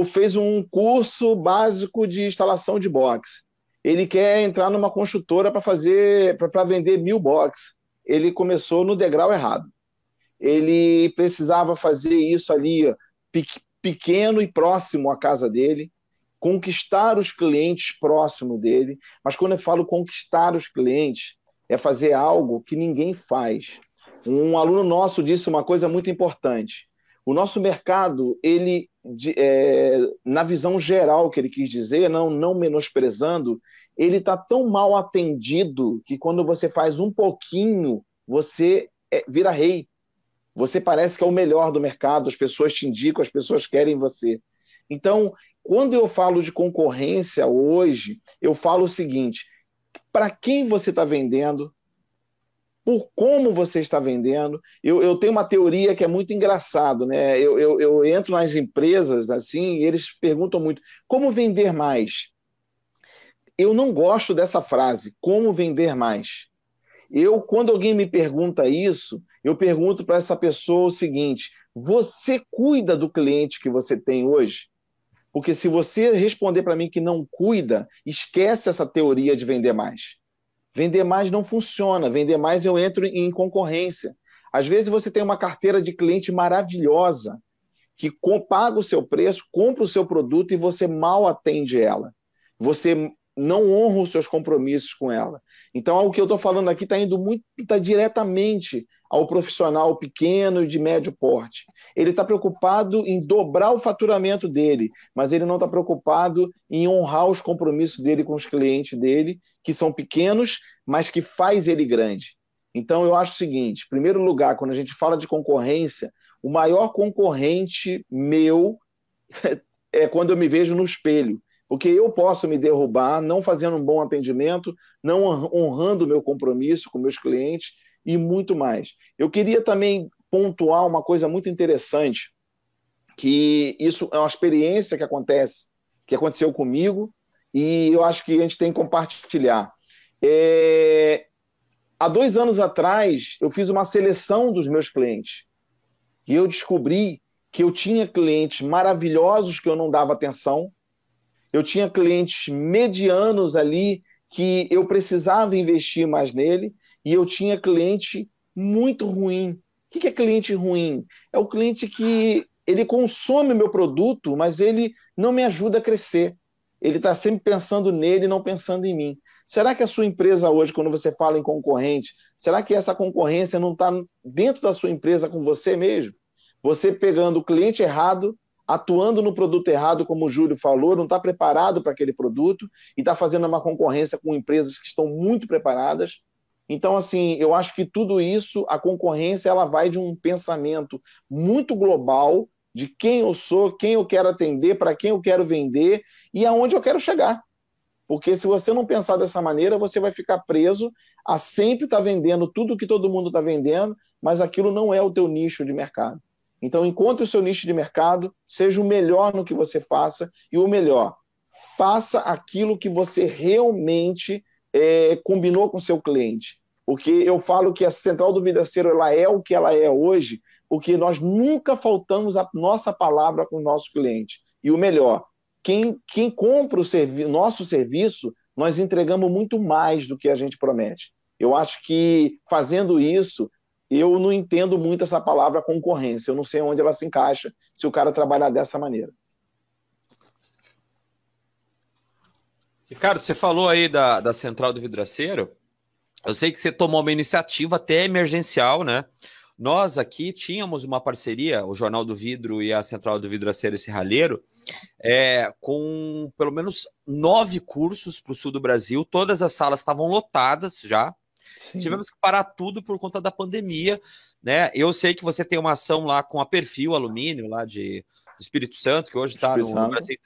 fez um curso básico de instalação de box. Ele quer entrar numa construtora para vender 1000 box. Ele começou no degrau errado. Ele precisava fazer isso ali, pequeno e próximo à casa dele, conquistar os clientes próximo dele. Mas quando eu falo conquistar os clientes, é fazer algo que ninguém faz. Um aluno nosso disse uma coisa muito importante. O nosso mercado, na visão geral que ele quis dizer, não menosprezando, ele está tão mal atendido que quando você faz um pouquinho, você vira rei. Você parece que é o melhor do mercado, as pessoas te indicam, as pessoas querem você. Então, quando eu falo de concorrência hoje, eu falo o seguinte: para quem você está vendendo, por como você está vendendo. Eu tenho uma teoria que é muito engraçado, né? Eu entro nas empresas assim e eles perguntam muito: como vender mais? Eu não gosto dessa frase, como vender mais. Quando alguém me pergunta isso, eu pergunto para essa pessoa o seguinte: você cuida do cliente que você tem hoje? Porque se você responder para mim que não cuida, esquece essa teoria de vender mais. Vender mais não funciona. Vender mais eu entro em concorrência. Às vezes você tem uma carteira de cliente maravilhosa, que paga o seu preço, compra o seu produto e você mal atende ela. Você não honra os seus compromissos com ela. Então, o que eu estou falando aqui está diretamente ao profissional pequeno e de médio porte. Ele está preocupado em dobrar o faturamento dele, mas ele não está preocupado em honrar os compromissos dele com os clientes dele, que são pequenos, mas que faz ele grande. Então, eu acho o seguinte: em primeiro lugar, quando a gente fala de concorrência, o maior concorrente meu é quando eu me vejo no espelho. Porque eu posso me derrubar não fazendo um bom atendimento, não honrando o meu compromisso com meus clientes e muito mais. Eu queria também pontuar uma coisa muito interessante, que isso é uma experiência que aconteceu comigo, e eu acho que a gente tem que compartilhar. há 2 anos atrás, eu fiz uma seleção dos meus clientes. E eu descobri que eu tinha clientes maravilhosos que eu não dava atenção, eu tinha clientes medianos ali que eu precisava investir mais nele, e eu tinha cliente muito ruim. O que é cliente ruim? É o cliente que ele consome meu produto, mas ele não me ajuda a crescer. Ele está sempre pensando nele e não pensando em mim. Será que a sua empresa hoje, quando você fala em concorrente, será que essa concorrência não está dentro da sua empresa com você mesmo? Você pegando o cliente errado, atuando no produto errado, como o Júlio falou, não está preparado para aquele produto e está fazendo uma concorrência com empresas que estão muito preparadas. Então, assim, eu acho que tudo isso, a concorrência, ela vai de um pensamento muito global de quem eu sou, quem eu quero atender, para quem eu quero vender e aonde eu quero chegar. Porque se você não pensar dessa maneira, você vai ficar preso a sempre estar vendendo tudo que todo mundo está vendendo, mas aquilo não é o teu nicho de mercado. Então, encontre o seu nicho de mercado, seja o melhor no que você faça, e o melhor, faça aquilo que você realmente combinou com o seu cliente. Porque eu falo que a Central do Vidraceiro ela é o que ela é hoje, porque nós nunca faltamos a nossa palavra com o nosso cliente. E o melhor, quem compra o nosso serviço, nós entregamos muito mais do que a gente promete. Eu acho que fazendo isso, eu não entendo muito essa palavra concorrência. Eu não sei onde ela se encaixa se o cara trabalhar dessa maneira. Ricardo, você falou aí da Central do Vidraceiro. Eu sei que você tomou uma iniciativa até emergencial, né? Nós aqui tínhamos uma parceria, o Jornal do Vidro e a Central do Vidraceiro e Serralheiro, com pelo menos 9 cursos para o sul do Brasil. Todas as salas estavam lotadas já. Sim. Tivemos que parar tudo por conta da pandemia, né? Eu sei que você tem uma ação lá com a Perfil Alumínio, lá do Espírito Santo, que hoje está no Brasil,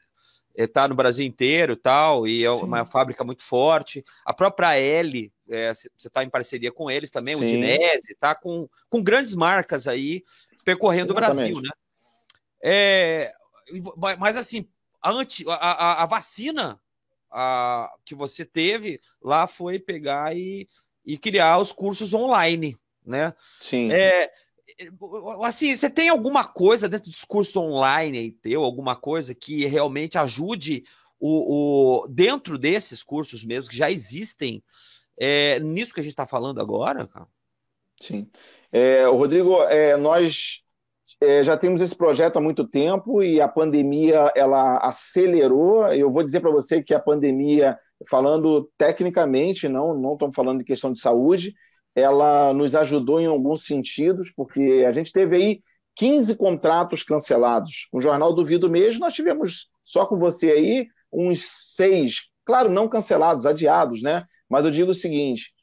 no Brasil inteiro, tal, e é uma fábrica muito forte. A própria L, você está em parceria com eles também, o Dinese, está com grandes marcas aí percorrendo o Brasil, né? Mas assim, a vacina que você teve lá foi pegar e criar os cursos online, né? Sim. Assim, você tem alguma coisa dentro dos cursos online aí teu, alguma coisa que realmente ajude dentro desses cursos mesmo, que já existem, nisso que a gente está falando agora, cara? Sim. Rodrigo, nós já temos esse projeto há muito tempo e a pandemia, ela acelerou. Eu vou dizer para você que a pandemia, falando tecnicamente, não estamos falando de questão de saúde, ela nos ajudou em alguns sentidos, porque a gente teve aí 15 contratos cancelados. O Jornal do Vidro mesmo, nós tivemos, só com você aí, uns 6, claro, não cancelados, adiados, né? Mas eu digo o seguinte,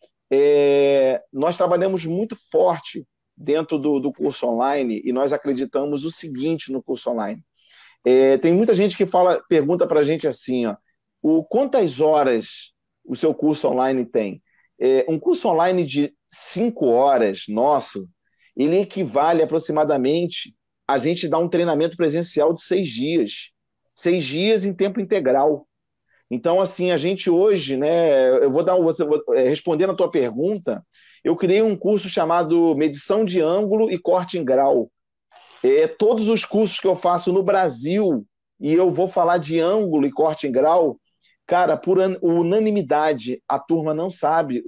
nós trabalhamos muito forte dentro do curso online e nós acreditamos o seguinte no curso online. Tem muita gente que pergunta para a gente assim, quantas horas o seu curso online tem? Um curso online de 5 horas, nosso, ele equivale aproximadamente a gente dar um treinamento presencial de 6 dias. 6 dias em tempo integral. Então, assim, a gente hoje, né, eu vou respondendo a tua pergunta, eu criei um curso chamado Medição de Ângulo e Corte em Grau. Todos os cursos que eu faço no Brasil, e eu vou falar de ângulo e corte em grau, cara, por unanimidade, a turma não sabe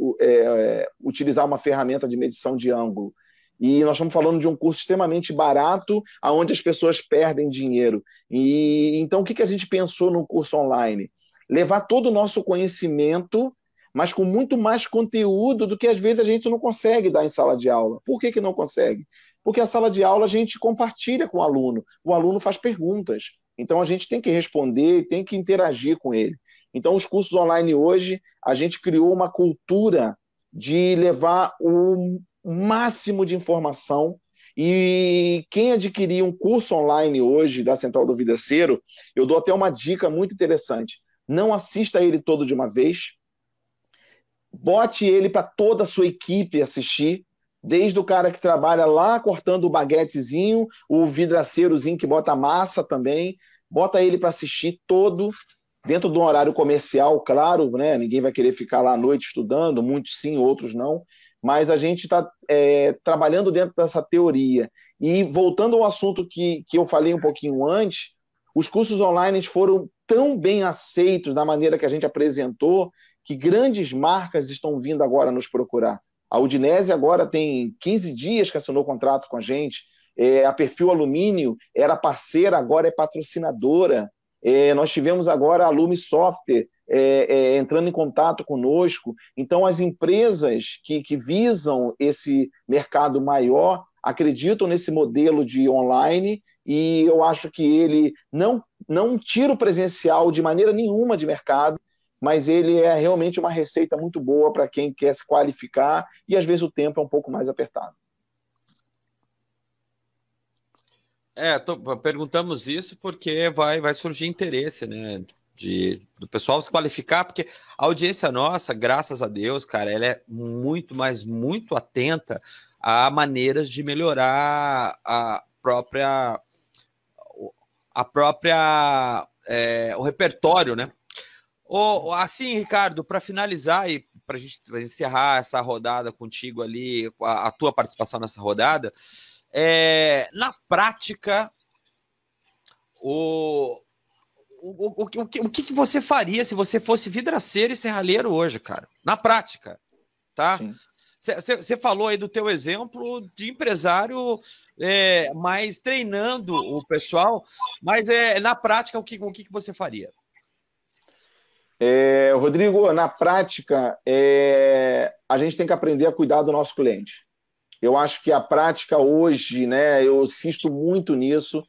utilizar uma ferramenta de medição de ângulo. E nós estamos falando de um curso extremamente barato, onde as pessoas perdem dinheiro. Então, o que a gente pensou no curso online? Levar todo o nosso conhecimento, mas com muito mais conteúdo do que às vezes a gente não consegue dar em sala de aula. Por que não consegue? Porque a sala de aula a gente compartilha com o aluno faz perguntas. Então, a gente tem que responder, tem que interagir com ele. Então, os cursos online hoje, a gente criou uma cultura de levar o máximo de informação e quem adquirir um curso online hoje da Central do Vidraceiro, eu dou até uma dica muito interessante. Não assista ele todo de uma vez, bote ele para toda a sua equipe assistir, desde o cara que trabalha lá cortando o baguetezinho, o vidraceirozinho que bota massa também, bota ele para assistir todo, dentro de um horário comercial, claro, né? Ninguém vai querer ficar lá à noite estudando, muitos sim, outros não, mas a gente está trabalhando dentro dessa teoria. E voltando ao assunto que eu falei um pouquinho antes, os cursos online foram tão bem aceitos da maneira que a gente apresentou, que grandes marcas estão vindo agora nos procurar. A Udinese agora tem 15 dias que assinou contrato com a gente, a Perfil Alumínio era parceira, agora é patrocinadora. Nós tivemos agora a Lume Software entrando em contato conosco. Então, as empresas que visam esse mercado maior acreditam nesse modelo de online, e eu acho que ele não tira o presencial de maneira nenhuma de mercado, mas ele é realmente uma receita muito boa para quem quer se qualificar, e às vezes o tempo é um pouco mais apertado. Perguntamos isso porque vai surgir interesse, né, do pessoal se qualificar, porque a audiência nossa, graças a Deus, cara, ela é muito, mas muito atenta a maneiras de melhorar o repertório, né? Assim, Ricardo, para finalizar e para a gente encerrar essa rodada contigo ali, a tua participação nessa rodada, na prática, o que você faria se você fosse vidraceiro e serralheiro hoje, cara? Na prática, tá? Você falou aí do teu exemplo de empresário, mas treinando o pessoal, mas na prática, o que você faria? Rodrigo, na prática, a gente tem que aprender a cuidar do nosso cliente. Eu acho que a prática hoje, né, eu insisto muito nisso.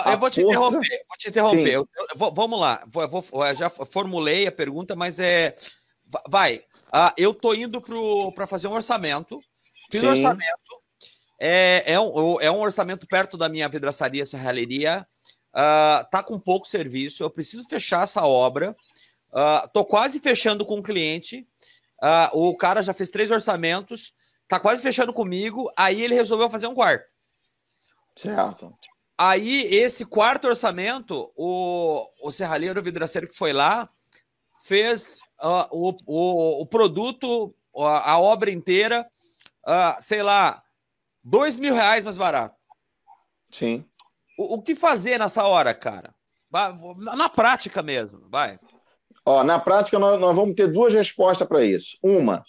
Eu vou te interromper. Vamos lá. Eu já formulei a pergunta, mas vai. Eu estou indo para fazer um orçamento. Fiz um orçamento. É um orçamento perto da minha vidraçaria, serralheria. Tá com pouco serviço. Eu preciso fechar essa obra. Tô quase fechando com o cliente. O cara já fez 3 orçamentos. Tá quase fechando comigo. Aí ele resolveu fazer um quarto. Certo. Aí, esse quarto orçamento, o serralheiro, o vidraceiro que foi lá, fez o produto, a obra inteira, sei lá, R$2.000 mais barato. Sim. O que fazer nessa hora, cara? Na prática mesmo, vai. Na prática, nós vamos ter 2 respostas para isso. Uma,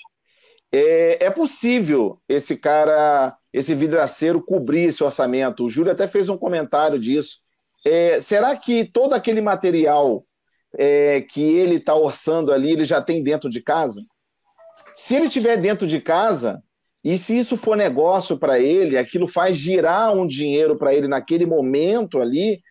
é possível esse vidraceiro cobrir esse orçamento. O Júlio até fez um comentário disso. Será que todo aquele material que ele está orçando ali, ele já tem dentro de casa? Se ele tiver dentro de casa, e se isso for negócio para ele, aquilo faz girar um dinheiro para ele naquele momento ali,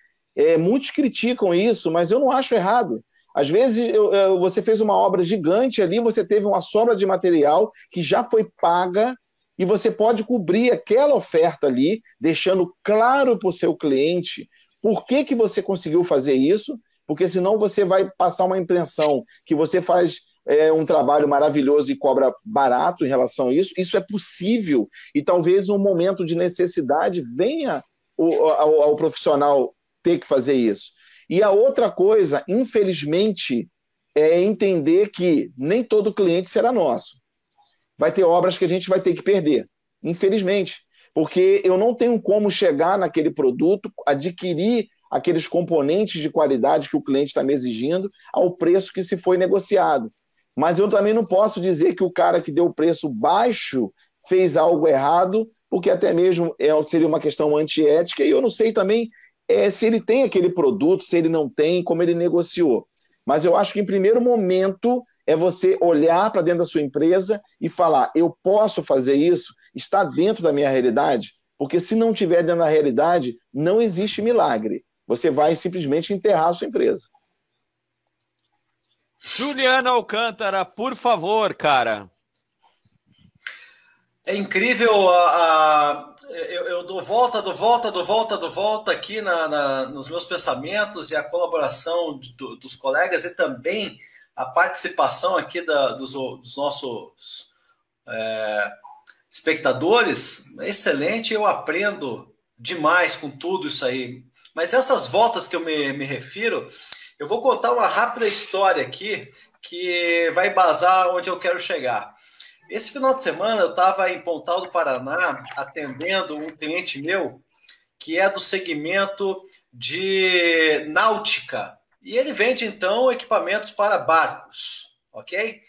muitos criticam isso, mas eu não acho errado. Às vezes você fez uma obra gigante ali, você teve uma sobra de material que já foi paga e você pode cobrir aquela oferta ali, deixando claro para o seu cliente por que você conseguiu fazer isso, porque senão você vai passar uma impressão que você faz um trabalho maravilhoso e cobra barato em relação a isso. Isso é possível e talvez um momento de necessidade venha ao profissional ter que fazer isso. E a outra coisa, infelizmente, é entender que nem todo cliente será nosso. Vai ter obras que a gente vai ter que perder, infelizmente, porque eu não tenho como chegar naquele produto, adquirir aqueles componentes de qualidade que o cliente está me exigindo ao preço que se foi negociado. Mas eu também não posso dizer que o cara que deu o preço baixo fez algo errado, porque até mesmo seria uma questão antiética, e eu não sei também se ele tem aquele produto, se ele não tem, como ele negociou. Mas eu acho que, em primeiro momento, é você olhar para dentro da sua empresa e falar, eu posso fazer isso? Está dentro da minha realidade? Porque se não estiver dentro da realidade, não existe milagre. Você vai simplesmente enterrar a sua empresa. Juliano Alcântara, por favor, cara. É incrível, eu dou volta aqui nos meus pensamentos e a colaboração dos colegas e também a participação aqui dos nossos espectadores. Excelente, eu aprendo demais com tudo isso aí. Mas essas voltas que eu me refiro, eu vou contar uma rápida história aqui que vai embasar onde eu quero chegar. Esse final de semana eu estava em Pontal do Paraná atendendo um cliente meu que é do segmento de náutica. E ele vende, então, equipamentos para barcos, ok?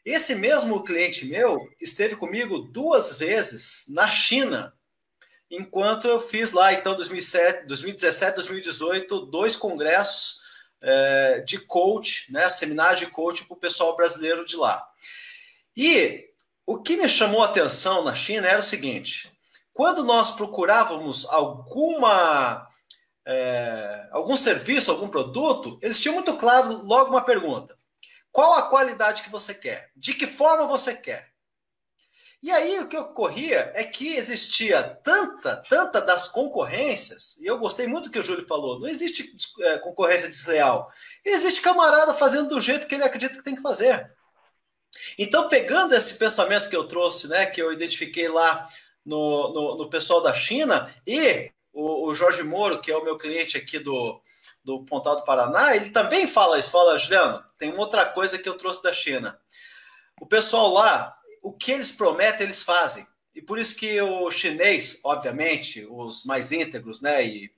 Esse mesmo cliente meu esteve comigo 2 vezes na China, enquanto eu fiz lá, então, 2017, 2018, 2 congressos de coach, né, seminários de coach para o pessoal brasileiro de lá. E o que me chamou a atenção na China era o seguinte: quando nós procurávamos algum serviço, algum produto, eles tinham muito claro logo uma pergunta: qual a qualidade que você quer? De que forma você quer? E aí o que ocorria é que existia tanta das concorrências, e eu gostei muito do que o Júlio falou, não existe concorrência desleal, existe camarada fazendo do jeito que ele acredita que tem que fazer. Então, pegando esse pensamento que eu trouxe, né, que eu identifiquei lá no pessoal da China, e o Jorge Moro, que é o meu cliente aqui do Pontal do Paraná, ele também fala isso. Fala: Juliano, tem uma outra coisa que eu trouxe da China. O pessoal lá, o que eles prometem, eles fazem. E por isso que o chinês, obviamente, os mais íntegros, né, e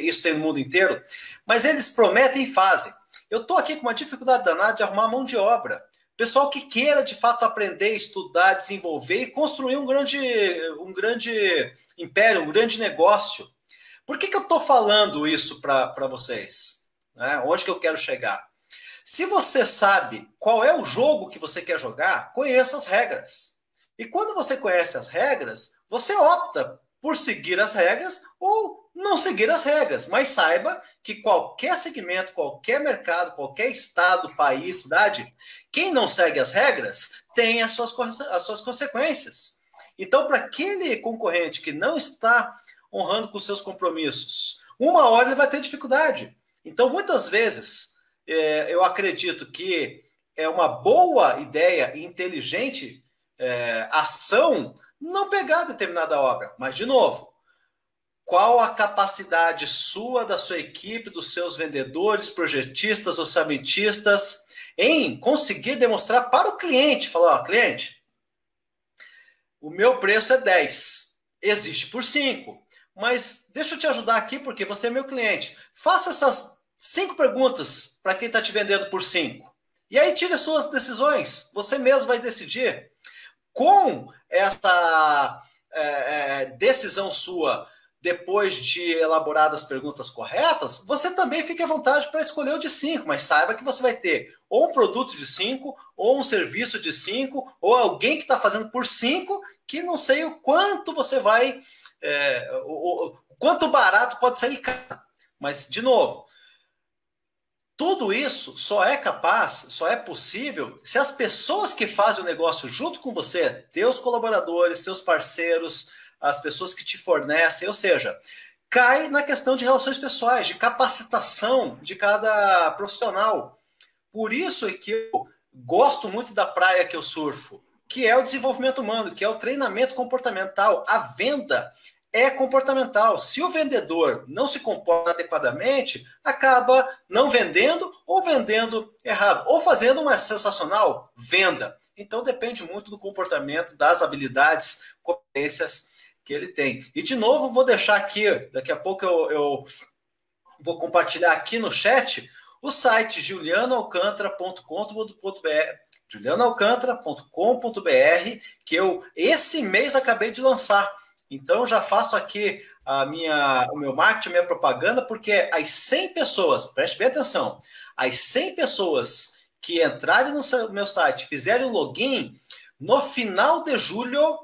isso tem no mundo inteiro, mas eles prometem e fazem. Eu estou aqui com uma dificuldade danada de arrumar mão de obra. Pessoal que queira, de fato, aprender, estudar, desenvolver e construir um grande império, um grande negócio. Por que eu estou falando isso para vocês? Né? Onde que eu quero chegar? Se você sabe qual é o jogo que você quer jogar, conheça as regras. E quando você conhece as regras, você opta por seguir as regras ou não seguir as regras, mas saiba que qualquer segmento, qualquer mercado, qualquer estado, país, cidade, quem não segue as regras tem as suas consequências. Então, para aquele concorrente que não está honrando com seus compromissos, uma hora ele vai ter dificuldade. Então, muitas vezes, eu acredito que é uma boa ideia e inteligente ação não pegar determinada obra. Mas, de novo, qual a capacidade sua, da sua equipe, dos seus vendedores, projetistas, orçamentistas, em conseguir demonstrar para o cliente, falar: ó, cliente, o meu preço é 10, existe por 5, mas deixa eu te ajudar aqui porque você é meu cliente. Faça essas 5 perguntas para quem está te vendendo por 5. E aí tire as suas decisões, você mesmo vai decidir. Com essa decisão sua, depois de elaboradas as perguntas corretas, você também fique à vontade para escolher o de 5, mas saiba que você vai ter ou um produto de 5, ou um serviço de 5, ou alguém que está fazendo por 5, que não sei o quanto você vai, o quanto barato pode sair caro. Mas, de novo, tudo isso só é capaz, só é possível se as pessoas que fazem o negócio junto com você, teus colaboradores, seus parceiros, as pessoas que te fornecem, ou seja, cai na questão de relações pessoais, de capacitação de cada profissional. Por isso é que eu gosto muito da praia que eu surfo, que é o desenvolvimento humano, que é o treinamento comportamental. A venda é comportamental. Se o vendedor não se comporta adequadamente, acaba não vendendo ou vendendo errado, ou fazendo uma sensacional venda. Então depende muito do comportamento, das habilidades, competências que ele tem. E de novo, vou deixar aqui, daqui a pouco eu vou compartilhar aqui no chat o site julianoalcantara.com.br, que eu esse mês acabei de lançar. Então já faço aqui o meu marketing, a minha propaganda, porque as 100 pessoas, preste bem atenção, as 100 pessoas que entrarem no meu site, fizerem o login, no final de julho,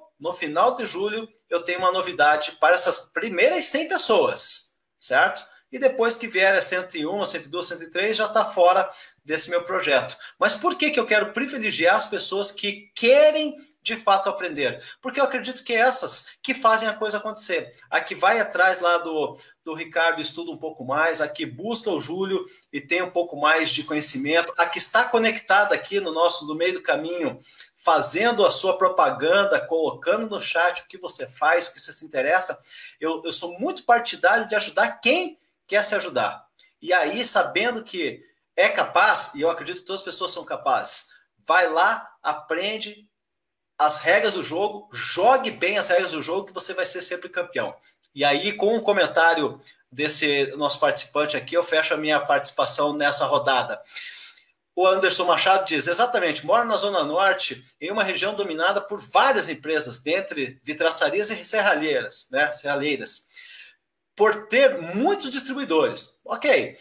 eu tenho uma novidade para essas primeiras 100 pessoas, certo? E depois que vier a 101, 102, 103, já está fora desse meu projeto. Mas por que eu quero privilegiar as pessoas que querem de fato aprender? Porque eu acredito que é essas que fazem a coisa acontecer. A que vai atrás lá do Ricardo, estuda um pouco mais, a que busca o Júlio e tem um pouco mais de conhecimento, a que está conectada aqui no meio do caminho, fazendo a sua propaganda, colocando no chat o que você faz, o que você se interessa. Eu sou muito partidário de ajudar quem quer se ajudar. E aí, sabendo que é capaz, e eu acredito que todas as pessoas são capazes, vai lá, aprende, as regras do jogo, jogue bem as regras do jogo, que você vai ser sempre campeão. E aí, com o comentário desse nosso participante aqui, eu fecho a minha participação nessa rodada. O Anderson Machado diz, exatamente, moro na Zona Norte, em uma região dominada por várias empresas, dentre vitraçarias e serralheiras, né, serralheiras, por ter muitos distribuidores. Ok.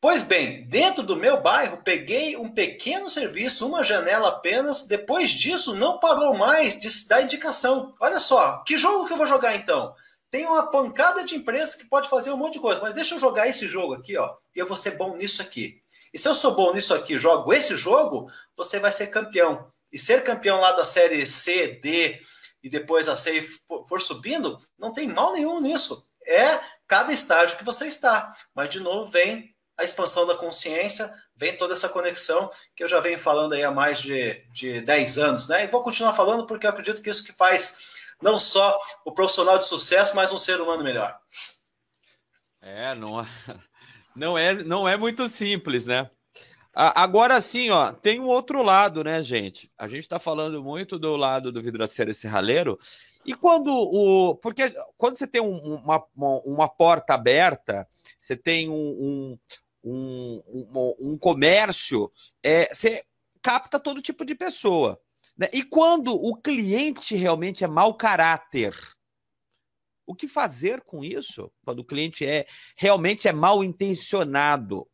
Pois bem, dentro do meu bairro, peguei um pequeno serviço, uma janela apenas, depois disso não parou mais de dar indicação. Olha só, que jogo que eu vou jogar então? Tem uma pancada de empresas que pode fazer um monte de coisa, mas deixa eu jogar esse jogo aqui, ó, e eu vou ser bom nisso aqui. E se eu sou bom nisso aqui, jogo esse jogo, você vai ser campeão. E ser campeão lá da série C, D, e depois a C for subindo, não tem mal nenhum nisso. É cada estágio que você está. Mas, de novo, vem a expansão da consciência, vem toda essa conexão que eu já venho falando aí há mais de 10 anos, né? E vou continuar falando porque eu acredito que isso que faz não só o profissional de sucesso, mas um ser humano melhor. Não é muito simples, né? Agora sim, ó, tem um outro lado, né, gente? A gente está falando muito do lado do vidraceiro e serralheiro, e porque quando você tem uma porta aberta, você tem um comércio, você capta todo tipo de pessoa, né? E quando o cliente realmente é mau caráter, o que fazer com isso? Quando o cliente realmente é mal intencionado,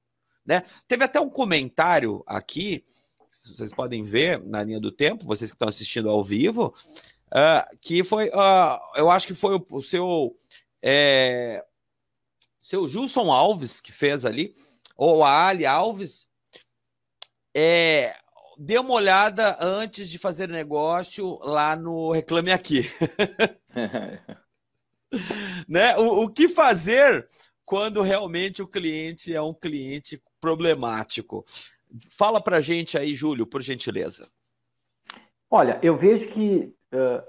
né? Teve até um comentário aqui, vocês podem ver na linha do tempo, vocês que estão assistindo ao vivo, que foi, eu acho que foi o seu Gilson Alves que fez ali, ou a Ali Alves, dê uma olhada antes de fazer negócio lá no Reclame Aqui. Né? O que fazer quando realmente o cliente é um cliente problemático? Fala pra gente aí, Júlio, por gentileza. Olha, eu vejo que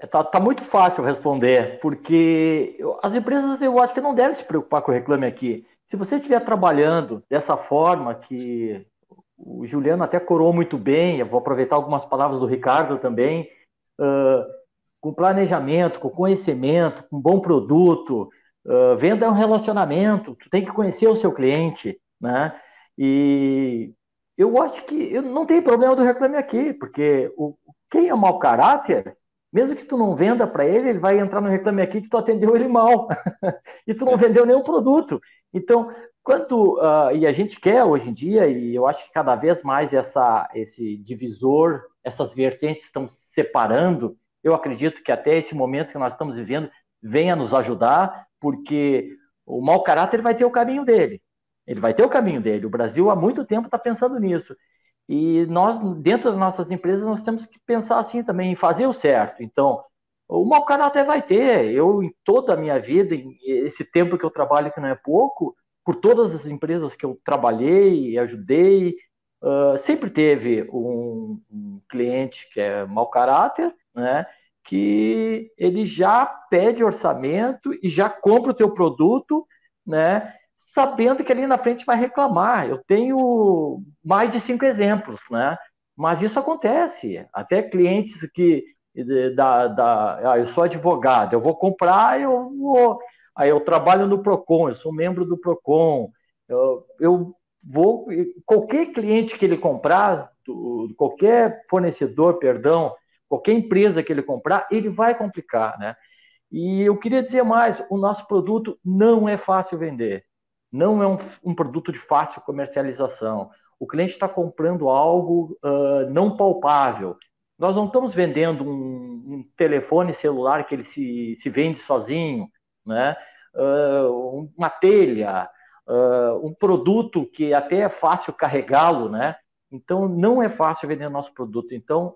tá muito fácil responder, porque as empresas, eu acho que não devem se preocupar com o Reclame Aqui. Se você estiver trabalhando dessa forma, que o Juliano até corou muito bem, eu vou aproveitar algumas palavras do Ricardo também, com planejamento, com conhecimento, com bom produto, venda é um relacionamento, tu tem que conhecer o seu cliente, né? E eu acho que não tem problema do Reclame Aqui, porque quem é mau caráter, mesmo que tu não venda para ele, ele vai entrar no Reclame Aqui que tu atendeu ele mal e tu não vendeu nenhum produto. Então, e a gente quer hoje em dia, e eu acho que cada vez mais esse divisor, essas vertentes estão se separando. Eu acredito que até esse momento que nós estamos vivendo venha nos ajudar, porque o mau caráter vai ter o caminho dele. Ele vai ter o caminho dele. O Brasil há muito tempo está pensando nisso. E nós, dentro das nossas empresas, nós temos que pensar assim também, em fazer o certo. Então, o mau caráter vai ter. Eu, em toda a minha vida, esse tempo que eu trabalho, que não é pouco, por todas as empresas que eu trabalhei e ajudei, sempre teve um cliente que é mau caráter, né? Que ele já pede orçamento e já compra o teu produto, né? Sabendo que ali na frente vai reclamar. Eu tenho mais de 5 exemplos, né? Mas isso acontece. Até clientes que eu sou advogado, eu vou comprar, aí eu trabalho no Procon, eu sou membro do Procon, eu vou, qualquer cliente que ele comprar, qualquer fornecedor, perdão, qualquer empresa que ele comprar, ele vai complicar, né? E eu queria dizer mais, o nosso produto não é fácil vender, não é um produto de fácil comercialização. O cliente está comprando algo não palpável. Nós não estamos vendendo um telefone celular que ele se vende sozinho, né? Uma telha, um produto que até é fácil carregá-lo, né? Então, não é fácil vender nosso produto. Então,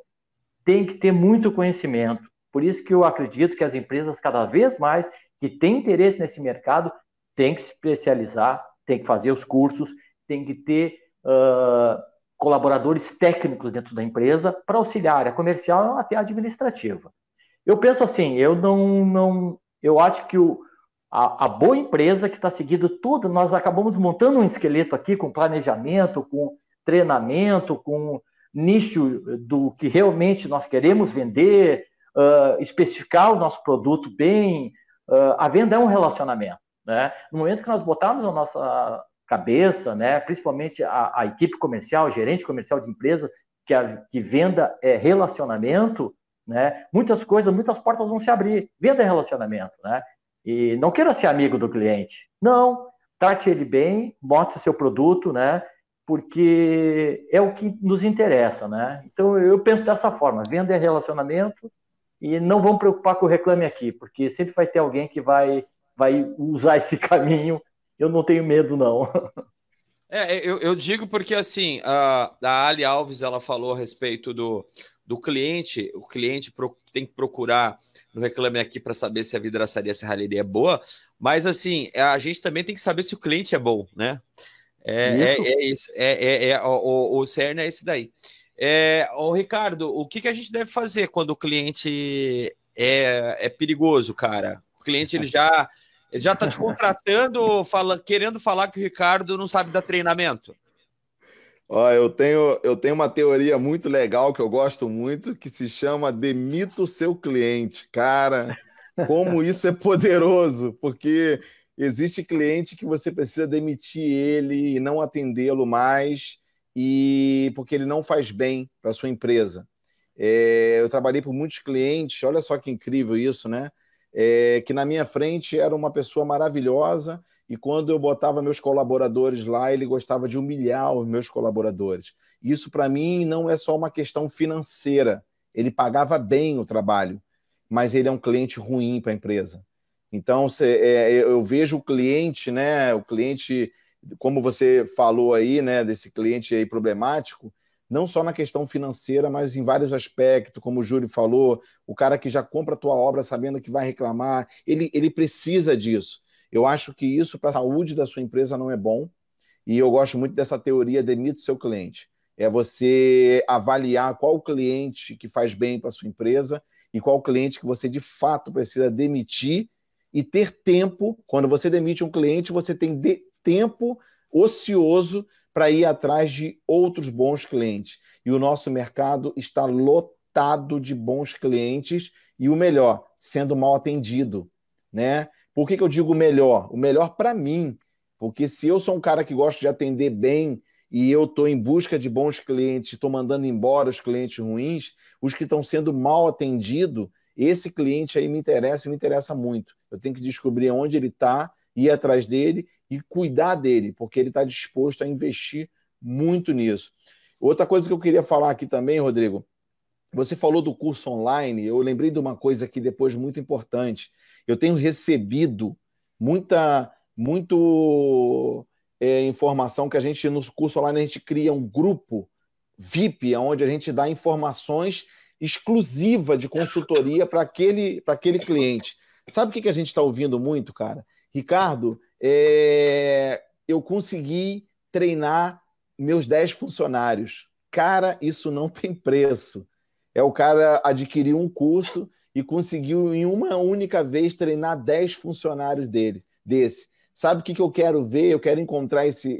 tem que ter muito conhecimento. Por isso que eu acredito que as empresas, cada vez mais, que têm interesse nesse mercado, têm que se especializar, têm que fazer os cursos, têm que ter colaboradores técnicos dentro da empresa para auxiliar a área comercial até a administrativa. Eu penso assim, eu acho que a boa empresa que está seguindo tudo, nós acabamos montando um esqueleto aqui com planejamento, com treinamento, com nicho do que realmente nós queremos vender, especificar o nosso produto bem. A venda é um relacionamento, né? No momento que nós botarmos a nossa cabeça, né, principalmente a equipe comercial, o gerente comercial de empresa, que venda é relacionamento, né, muitas portas vão se abrir. Venda é relacionamento, né? E não queira ser amigo do cliente. Não, trate ele bem, mostre o seu produto, né? Porque é o que nos interessa, né? Então, eu penso dessa forma, venda é relacionamento e não vamos preocupar com o Reclame Aqui, porque sempre vai ter alguém que vai usar esse caminho. Eu não tenho medo, não. Eu digo porque, assim, a Ali Alves, ela falou a respeito do cliente, o cliente tem que procurar no Reclame Aqui para saber se a vidraçaria serralheria é boa, mas, assim, a gente também tem que saber se o cliente é bom, né? Isso. O cerne é esse daí. Ricardo, o que a gente deve fazer quando o cliente é perigoso, cara? O cliente ele já está te contratando, querendo falar que o Ricardo não sabe dar treinamento. Ó, eu tenho uma teoria muito legal que eu gosto muito, que se chama demita o seu cliente. Cara, como isso é poderoso, porque existe cliente que você precisa demitir ele e não atendê-lo mais, e porque ele não faz bem para a sua empresa. Eu trabalhei por muitos clientes, olha só que incrível isso, né? Que na minha frente era uma pessoa maravilhosa, e quando eu botava meus colaboradores lá, ele gostava de humilhar os meus colaboradores. Isso, para mim, não é só uma questão financeira. Ele pagava bem o trabalho, mas ele é um cliente ruim para a empresa. Então, eu vejo o cliente, né? O cliente, como você falou aí, né? Desse cliente aí problemático, não só na questão financeira, mas em vários aspectos, como o Júlio falou, o cara que já compra a tua obra sabendo que vai reclamar, ele precisa disso. Eu acho que isso para a saúde da sua empresa não é bom, e eu gosto muito dessa teoria demite o seu cliente. É você avaliar qual cliente que faz bem para a sua empresa e qual cliente que você de fato precisa demitir e ter tempo. Quando você demite um cliente, você tem tempo ocioso para ir atrás de outros bons clientes. E o nosso mercado está lotado de bons clientes e o melhor, sendo mal atendido, né? Por que eu digo melhor? O melhor para mim, porque se eu sou um cara que gosta de atender bem e eu estou em busca de bons clientes, estou mandando embora os clientes ruins, os que estão sendo mal atendidos, esse cliente aí me interessa muito. Eu tenho que descobrir onde ele está, ir atrás dele e cuidar dele, porque ele está disposto a investir muito nisso. Outra coisa que eu queria falar aqui também, Rodrigo, você falou do curso online, eu lembrei de uma coisa aqui depois muito importante. Eu tenho recebido muita informação que a gente, no curso online, a gente cria um grupo VIP, onde a gente dá informações exclusivas de consultoria para aquele cliente. Sabe o que a gente está ouvindo muito, cara? Ricardo, eu consegui treinar meus 10 funcionários. Cara, isso não tem preço. O cara adquiriu um curso e conseguiu em uma única vez treinar 10 funcionários desse. Sabe o que eu quero ver? Eu quero encontrar esse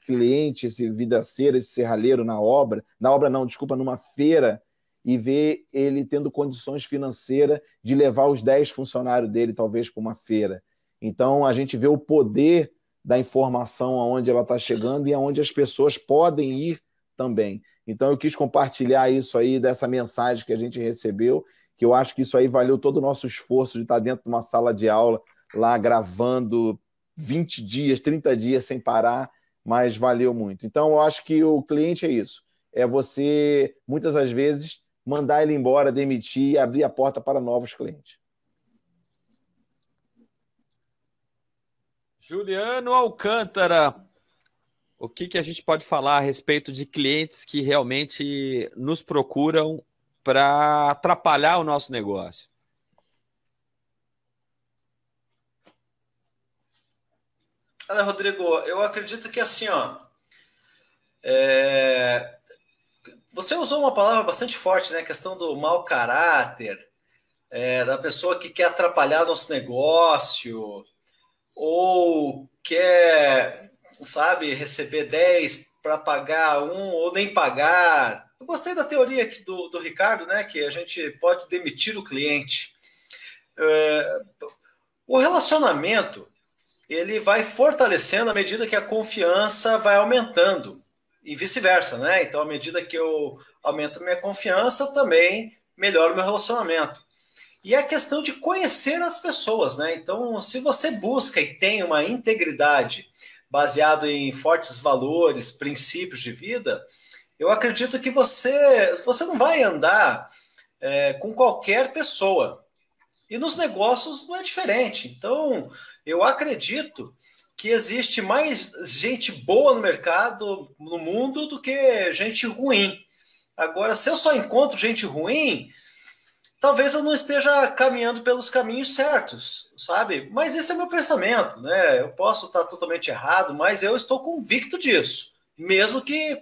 cliente, esse vidraceiro, esse serralheiro na obra não, desculpa, numa feira, e ver ele tendo condições financeiras de levar os 10 funcionários dele, talvez, para uma feira. Então, a gente vê o poder da informação, aonde ela está chegando e aonde as pessoas podem ir também. Então, eu quis compartilhar isso aí, dessa mensagem que a gente recebeu, que eu acho que isso aí valeu todo o nosso esforço de estar dentro de uma sala de aula, lá gravando 20 dias, 30 dias sem parar, mas valeu muito. Então, eu acho que o cliente é isso. É você, muitas das vezes, mandar ele embora, demitir e abrir a porta para novos clientes. Juliano Alcântara, o que a gente pode falar a respeito de clientes que realmente nos procuram para atrapalhar o nosso negócio? Olha, Rodrigo, eu acredito que assim, ó, você usou uma palavra bastante forte, né? A questão do mau caráter, da pessoa que quer atrapalhar nosso negócio, ou quer, sabe, receber 10 para pagar um, ou nem pagar. Eu gostei da teoria aqui do Ricardo, né? Que a gente pode demitir o cliente. O relacionamento ele vai fortalecendo à medida que a confiança vai aumentando e vice-versa, né? Então, à medida que eu aumento minha confiança, eu também melhoro meu relacionamento. E é a questão de conhecer as pessoas, né? Então, se você busca e tem uma integridade baseado em fortes valores, princípios de vida, eu acredito que você não vai andar com qualquer pessoa. E nos negócios não é diferente. Então, eu acredito que existe mais gente boa no mercado, no mundo, do que gente ruim. Agora, se eu só encontro gente ruim, talvez eu não esteja caminhando pelos caminhos certos, sabe? Mas esse é o meu pensamento, né? Eu posso estar totalmente errado, mas eu estou convicto disso, mesmo que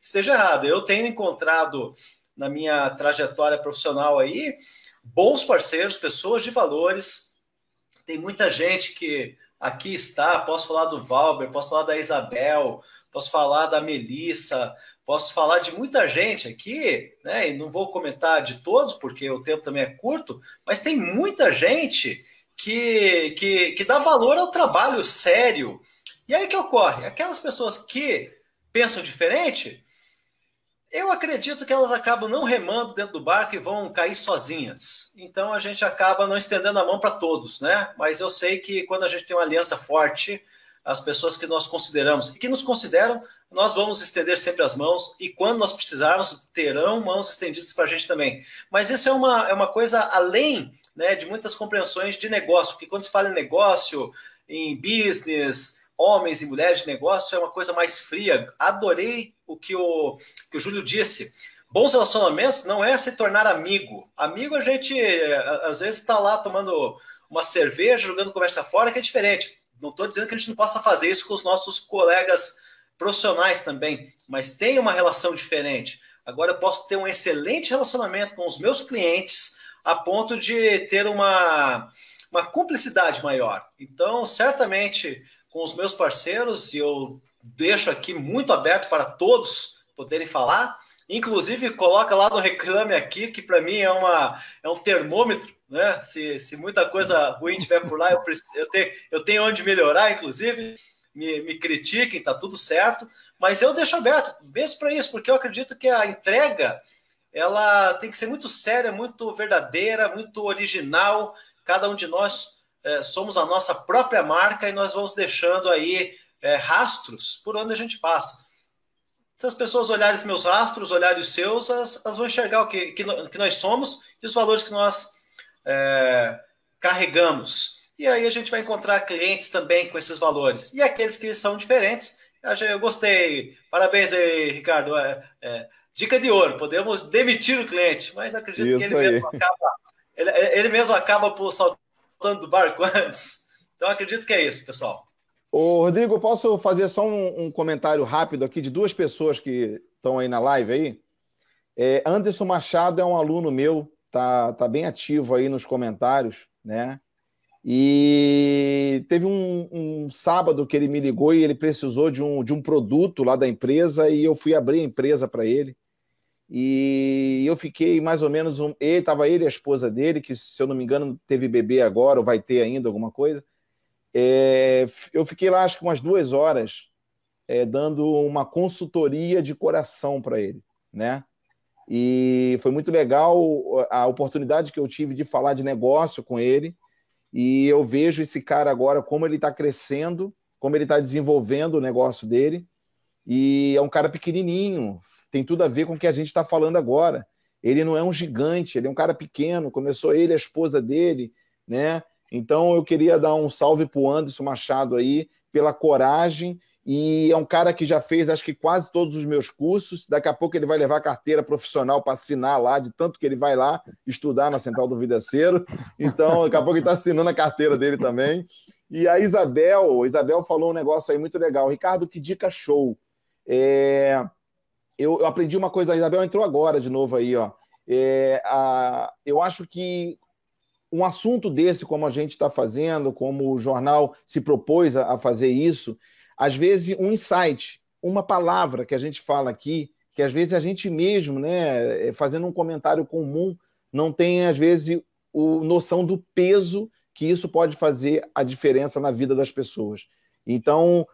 esteja errado. Eu tenho encontrado na minha trajetória profissional aí bons parceiros, pessoas de valores. Tem muita gente que aqui está, posso falar do Valber, posso falar da Isabel, posso falar da Melissa, posso falar de muita gente aqui, né? E não vou comentar de todos, porque o tempo também é curto, mas tem muita gente que dá valor ao trabalho sério. E aí o que ocorre? Aquelas pessoas que pensam diferente, eu acredito que elas acabam não remando dentro do barco e vão cair sozinhas. Então a gente acaba não estendendo a mão para todos, né? Mas eu sei que quando a gente tem uma aliança forte, as pessoas que nós consideramos e que nos consideram, nós vamos estender sempre as mãos e quando nós precisarmos, terão mãos estendidas para a gente também. Mas isso é uma coisa além, né, de muitas compreensões de negócio, porque quando se fala em negócio, em business, homens e mulheres de negócio, é uma coisa mais fria. Adorei o que o Júlio disse. Bons relacionamentos não é se tornar amigo. Amigo a gente, às vezes, está lá tomando uma cerveja, jogando conversa fora, que é diferente. Não estou dizendo que a gente não possa fazer isso com os nossos colegas profissionais também, mas tem uma relação diferente. Agora eu posso ter um excelente relacionamento com os meus clientes a ponto de ter uma cumplicidade maior. Então, certamente, com os meus parceiros, e eu deixo aqui muito aberto para todos poderem falar, inclusive coloca lá no Reclame Aqui, que para mim é um termômetro, né? Se muita coisa ruim tiver por lá, eu tenho onde melhorar, inclusive, me critiquem, tá tudo certo, mas eu deixo aberto, mesmo para isso, porque eu acredito que a entrega, ela tem que ser muito séria, muito verdadeira, muito original. Cada um de nós somos a nossa própria marca e nós vamos deixando aí rastros por onde a gente passa. Se as pessoas olharem os meus rastros, olharem os seus, elas vão enxergar o que nós somos e os valores que nós carregamos. E aí a gente vai encontrar clientes também com esses valores. E aqueles que são diferentes, eu gostei. Parabéns aí, Ricardo. Dica de ouro, podemos demitir o cliente, mas acredito isso que ele mesmo acaba por saltando do barco antes. Então acredito que é isso, pessoal. Ô, Rodrigo, eu posso fazer só um comentário rápido aqui de duas pessoas que estão aí na live aí? Anderson Machado é um aluno meu, tá bem ativo aí nos comentários, né? E teve um sábado que ele me ligou e ele precisou de um produto lá da empresa e eu fui abrir a empresa para ele. E eu fiquei mais ou menos... Estava ele e a esposa dele, que se eu não me engano teve bebê agora, ou vai ter ainda alguma coisa. Eu fiquei lá acho que umas 2 horas dando uma consultoria de coração para ele, né? E foi muito legal a oportunidade que eu tive de falar de negócio com ele. E eu vejo esse cara agora, como ele está crescendo, como ele está desenvolvendo o negócio dele. E é um cara pequenininho, tem tudo a ver com o que a gente está falando agora. Ele não é um gigante, ele é um cara pequeno, começou ele, a esposa dele, né? Então eu queria dar um salve para o Anderson Machado aí, pela coragem, e é um cara que já fez acho que quase todos os meus cursos. Daqui a pouco ele vai levar a carteira profissional para assinar lá, de tanto que ele vai lá estudar na Central do Vidaceiro. Então daqui a pouco ele está assinando a carteira dele também. E a Isabel falou um negócio aí muito legal. Ricardo, que dica show. Eu aprendi uma coisa, a Isabel entrou agora de novo aí, ó. Eu acho que um assunto desse, como a gente está fazendo, como o jornal se propôs a fazer isso, às vezes um insight, uma palavra que a gente fala aqui, que às vezes a gente mesmo, né, fazendo um comentário comum, não tem, às vezes, noção do peso que isso pode fazer a diferença na vida das pessoas. Então,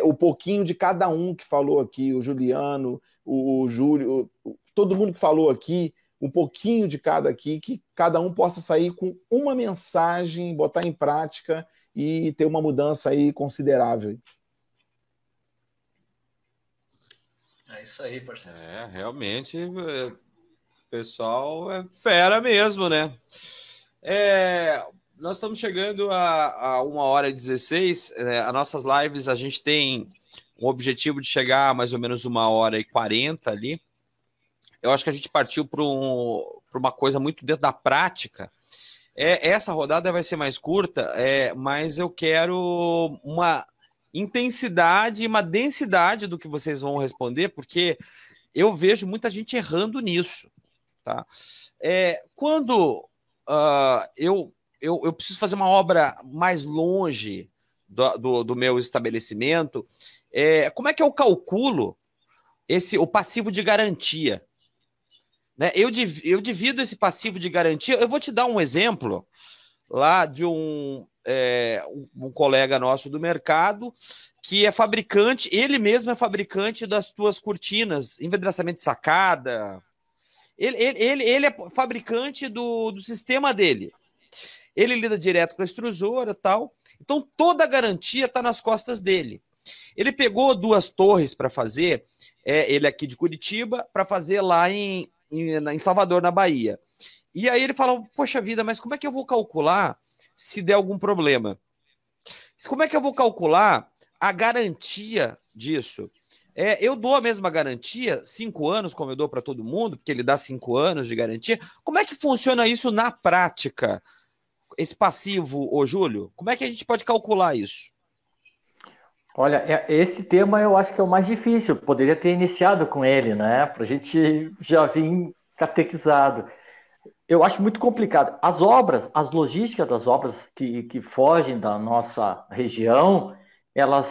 o pouquinho de cada um que falou aqui, o Juliano, o Júlio, todo mundo que falou aqui, um pouquinho de cada aqui, que cada um possa sair com uma mensagem, botar em prática e ter uma mudança aí considerável. É isso aí, parceiro. Realmente, o pessoal é fera mesmo, né? Nós estamos chegando a 1h16. As nossas lives, a gente tem um objetivo de chegar a mais ou menos 1h40 ali. Eu acho que a gente partiu para uma coisa muito dentro da prática. Essa rodada vai ser mais curta, mas eu quero uma intensidade e uma densidade do que vocês vão responder, porque eu vejo muita gente errando nisso, tá? Quando eu preciso fazer uma obra mais longe do meu estabelecimento, como é que eu calculo o passivo de garantia? Né? Eu divido esse passivo de garantia. Eu vou te dar um exemplo lá de um colega nosso do mercado que é fabricante, ele mesmo é fabricante das tuas cortinas, envidraçamento de sacada. Ele é fabricante do sistema dele. Ele lida direto com a extrusora e tal. Então, toda a garantia está nas costas dele. Ele pegou 2 torres para fazer, ele aqui de Curitiba, para fazer lá em Salvador, na Bahia. E aí ele falou, poxa vida, mas como é que eu vou calcular se der algum problema? Como é que eu vou calcular a garantia disso? Eu dou a mesma garantia, 5 anos, como eu dou para todo mundo, porque ele dá 5 anos de garantia. Como é que funciona isso na prática? Esse passivo, ô Júlio, como é que a gente pode calcular isso? Olha, esse tema eu acho que é o mais difícil. Poderia ter iniciado com ele, né? Para a gente já vir catequizado. Eu acho muito complicado. As logísticas das obras que fogem da nossa região, elas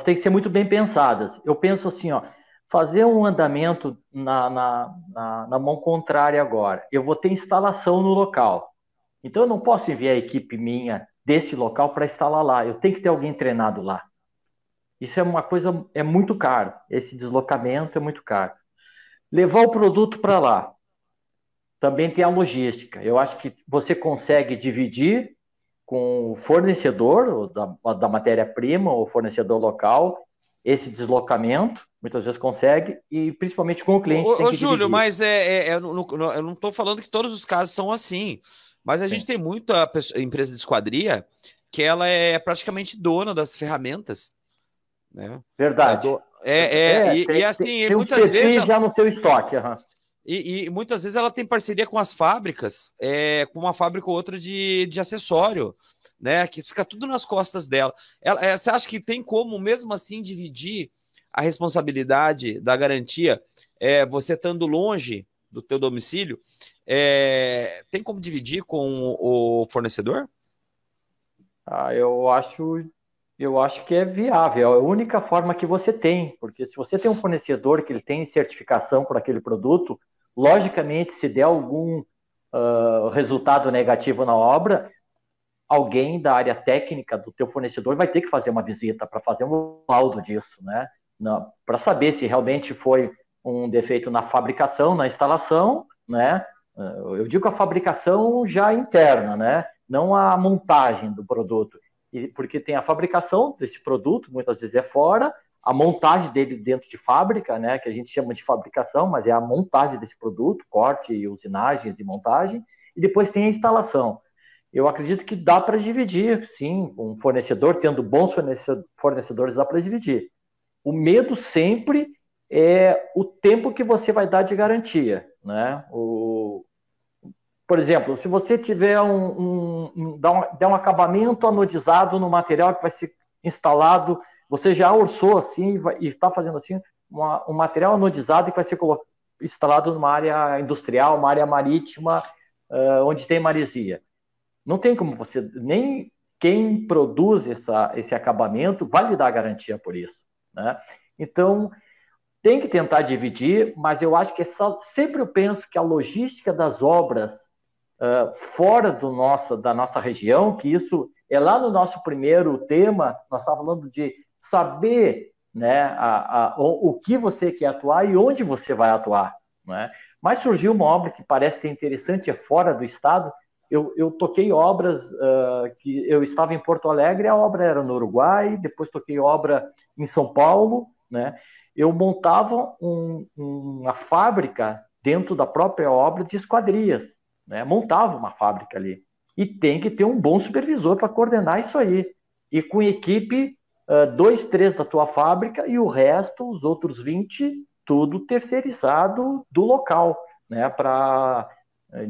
têm que ser muito bem pensadas. Eu penso assim, ó, fazer um andamento na mão contrária agora. Eu vou ter instalação no local. Então eu não posso enviar a equipe minha desse local para instalar lá. Eu tenho que ter alguém treinado lá. Isso é uma coisa, é muito caro. Esse deslocamento é muito caro. Levar o produto para lá. Também tem a logística. Eu acho que você consegue dividir com o fornecedor da matéria-prima, ou fornecedor local, esse deslocamento, muitas vezes consegue, e principalmente com o cliente tem que Júlio, dividir. mas eu não estou falando que todos os casos são assim, mas a gente tem muita empresa de esquadria que ela é praticamente dona das ferramentas. Né? Verdade. Assim, muitas vezes já no seu estoque. Uhum. E muitas vezes ela tem parceria com as fábricas, com uma fábrica ou outra de acessório, né? Que fica tudo nas costas dela. Você acha que tem como, mesmo assim, dividir a responsabilidade da garantia, você estando longe do teu domicílio, tem como dividir com o fornecedor? Eu acho que é viável, é a única forma que você tem, porque se você tem um fornecedor que ele tem certificação por aquele produto, logicamente, se der algum resultado negativo na obra, alguém da área técnica do teu fornecedor vai ter que fazer uma visita para fazer um laudo disso, né? Para saber se realmente foi um defeito na fabricação, na instalação, né? Eu digo a fabricação já interna, né? Não a montagem do produto. Porque tem a fabricação desse produto, muitas vezes é fora, a montagem dele dentro de fábrica, né, que a gente chama de fabricação, mas é a montagem desse produto, corte, usinagens e montagem, e depois tem a instalação. Eu acredito que dá para dividir, sim, um fornecedor, tendo bons fornecedores, dá para dividir. O medo sempre é o tempo que você vai dar de garantia, né? Por exemplo, se você tiver der um acabamento anodizado no material que vai ser instalado, você já orçou assim e está fazendo assim um material anodizado que vai ser instalado numa área industrial, uma área marítima, onde tem maresia. Não tem como nem quem produz esse acabamento vai lhe dar garantia por isso, né? Então, tem que tentar dividir, mas eu acho que sempre eu penso que a logística das obras fora da nossa região, que isso é lá no nosso primeiro tema, nós estávamos falando de saber, né, o que você quer atuar e onde você vai atuar, né? Mas surgiu uma obra que parece ser interessante, é fora do estado. Eu toquei obras que eu estava em Porto Alegre, a obra era no Uruguai, depois toquei obra em São Paulo, né? Eu montava uma fábrica dentro da própria obra de esquadrias, né? Montava uma fábrica ali. E tem que ter um bom supervisor para coordenar isso aí. E com equipe, 2, 3 da tua fábrica e o resto, os outros 20, tudo terceirizado do local, né? Para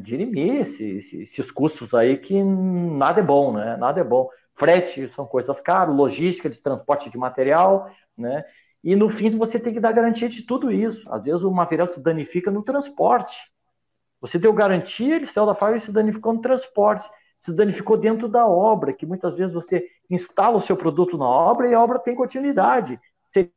dirimir esses custos aí que nada é bom, né? Nada é bom. Frete são coisas caras, logística de transporte de material, né? E no fim você tem que dar garantia de tudo isso. Às vezes o material se danifica no transporte. Você deu garantia, ele saiu da fábrica e se danificou no transporte. Se danificou dentro da obra, que muitas vezes você instala o seu produto na obra e a obra tem continuidade. Se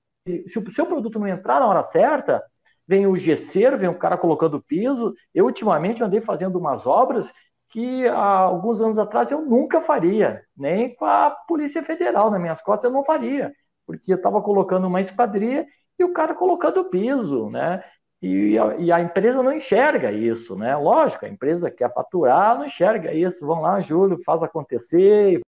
o seu produto não entrar na hora certa, vem o gesseiro, vem o cara colocando piso. Eu, ultimamente, andei fazendo umas obras que, há alguns anos atrás, eu nunca faria. Nem com a Polícia Federal nas minhas costas eu não faria. Porque eu estava colocando uma esquadria e o cara colocando piso, né? E a empresa não enxerga isso, né? Lógico, a empresa quer faturar, não enxerga isso. Vão lá, Júlio, faz acontecer.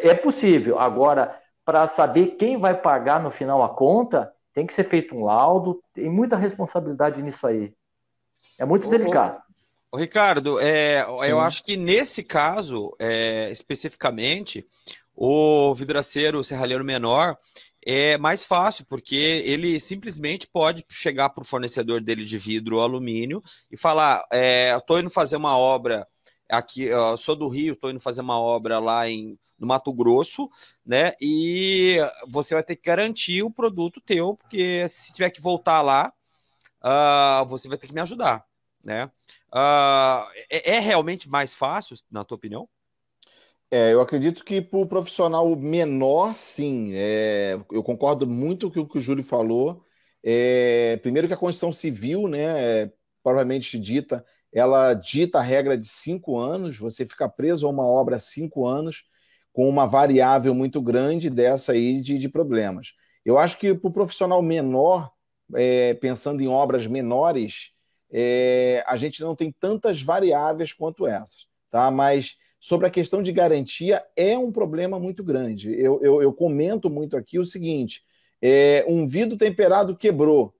É possível. Agora, para saber quem vai pagar no final a conta, tem que ser feito um laudo, tem muita responsabilidade nisso aí. É muito delicado. Ô, Ricardo, eu acho que nesse caso, especificamente, o vidraceiro serralheiro menor é mais fácil, porque ele simplesmente pode chegar para o fornecedor dele de vidro ou alumínio e falar, estou indo fazer uma obra aqui, eu sou do Rio, estou indo fazer uma obra lá no Mato Grosso, né? E você vai ter que garantir o produto teu, porque se tiver que voltar lá, você vai ter que me ajudar, né? É realmente mais fácil, na tua opinião? Eu acredito que para o profissional menor, sim. Eu concordo muito com o que o Júlio falou. Primeiro que a Constituição Civil, né, provavelmente dita, ela dita a regra de 5 anos, você fica preso a uma obra 5 anos, com uma variável muito grande dessa aí de problemas. Eu acho que para o profissional menor, pensando em obras menores, a gente não tem tantas variáveis quanto essas, tá? Mas sobre a questão de garantia, é um problema muito grande. Eu comento muito aqui o seguinte, um vidro temperado quebrou,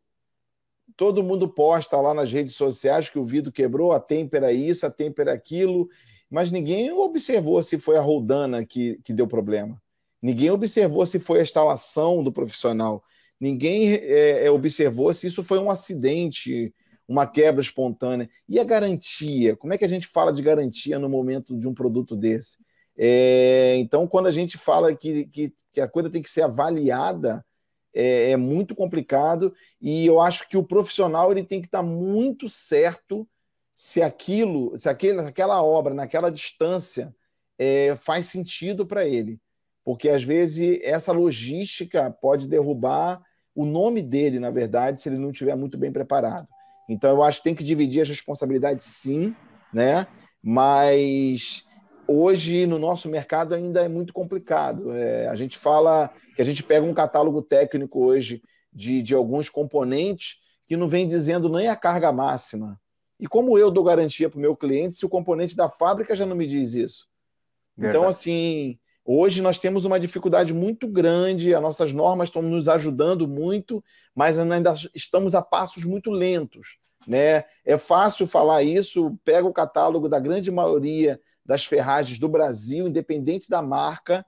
todo mundo posta lá nas redes sociais que o vidro quebrou, a têmpera isso, a têmpera aquilo, mas ninguém observou se foi a roldana que deu problema. Ninguém observou se foi a instalação do profissional. Ninguém observou se isso foi um acidente, uma quebra espontânea. E a garantia? Como é que a gente fala de garantia no momento de um produto desse? Então, quando a gente fala que a coisa tem que ser avaliada, é muito complicado, e eu acho que o profissional ele tem que estar muito certo se aquela obra, naquela distância, faz sentido para ele. Porque, às vezes, essa logística pode derrubar o nome dele, na verdade, se ele não estiver muito bem preparado. Então, eu acho que tem que dividir as responsabilidades, sim, né? Mas hoje, no nosso mercado, ainda é muito complicado. A gente fala que a gente pega um catálogo técnico hoje de alguns componentes que não vem dizendo nem a carga máxima. E como eu dou garantia para o meu cliente se o componente da fábrica já não me diz isso? Verdade. Então, assim, hoje nós temos uma dificuldade muito grande, as nossas normas estão nos ajudando muito, mas ainda estamos a passos muito lentos, né? É fácil falar isso, pega o catálogo da grande maioria das ferragens do Brasil, independente da marca,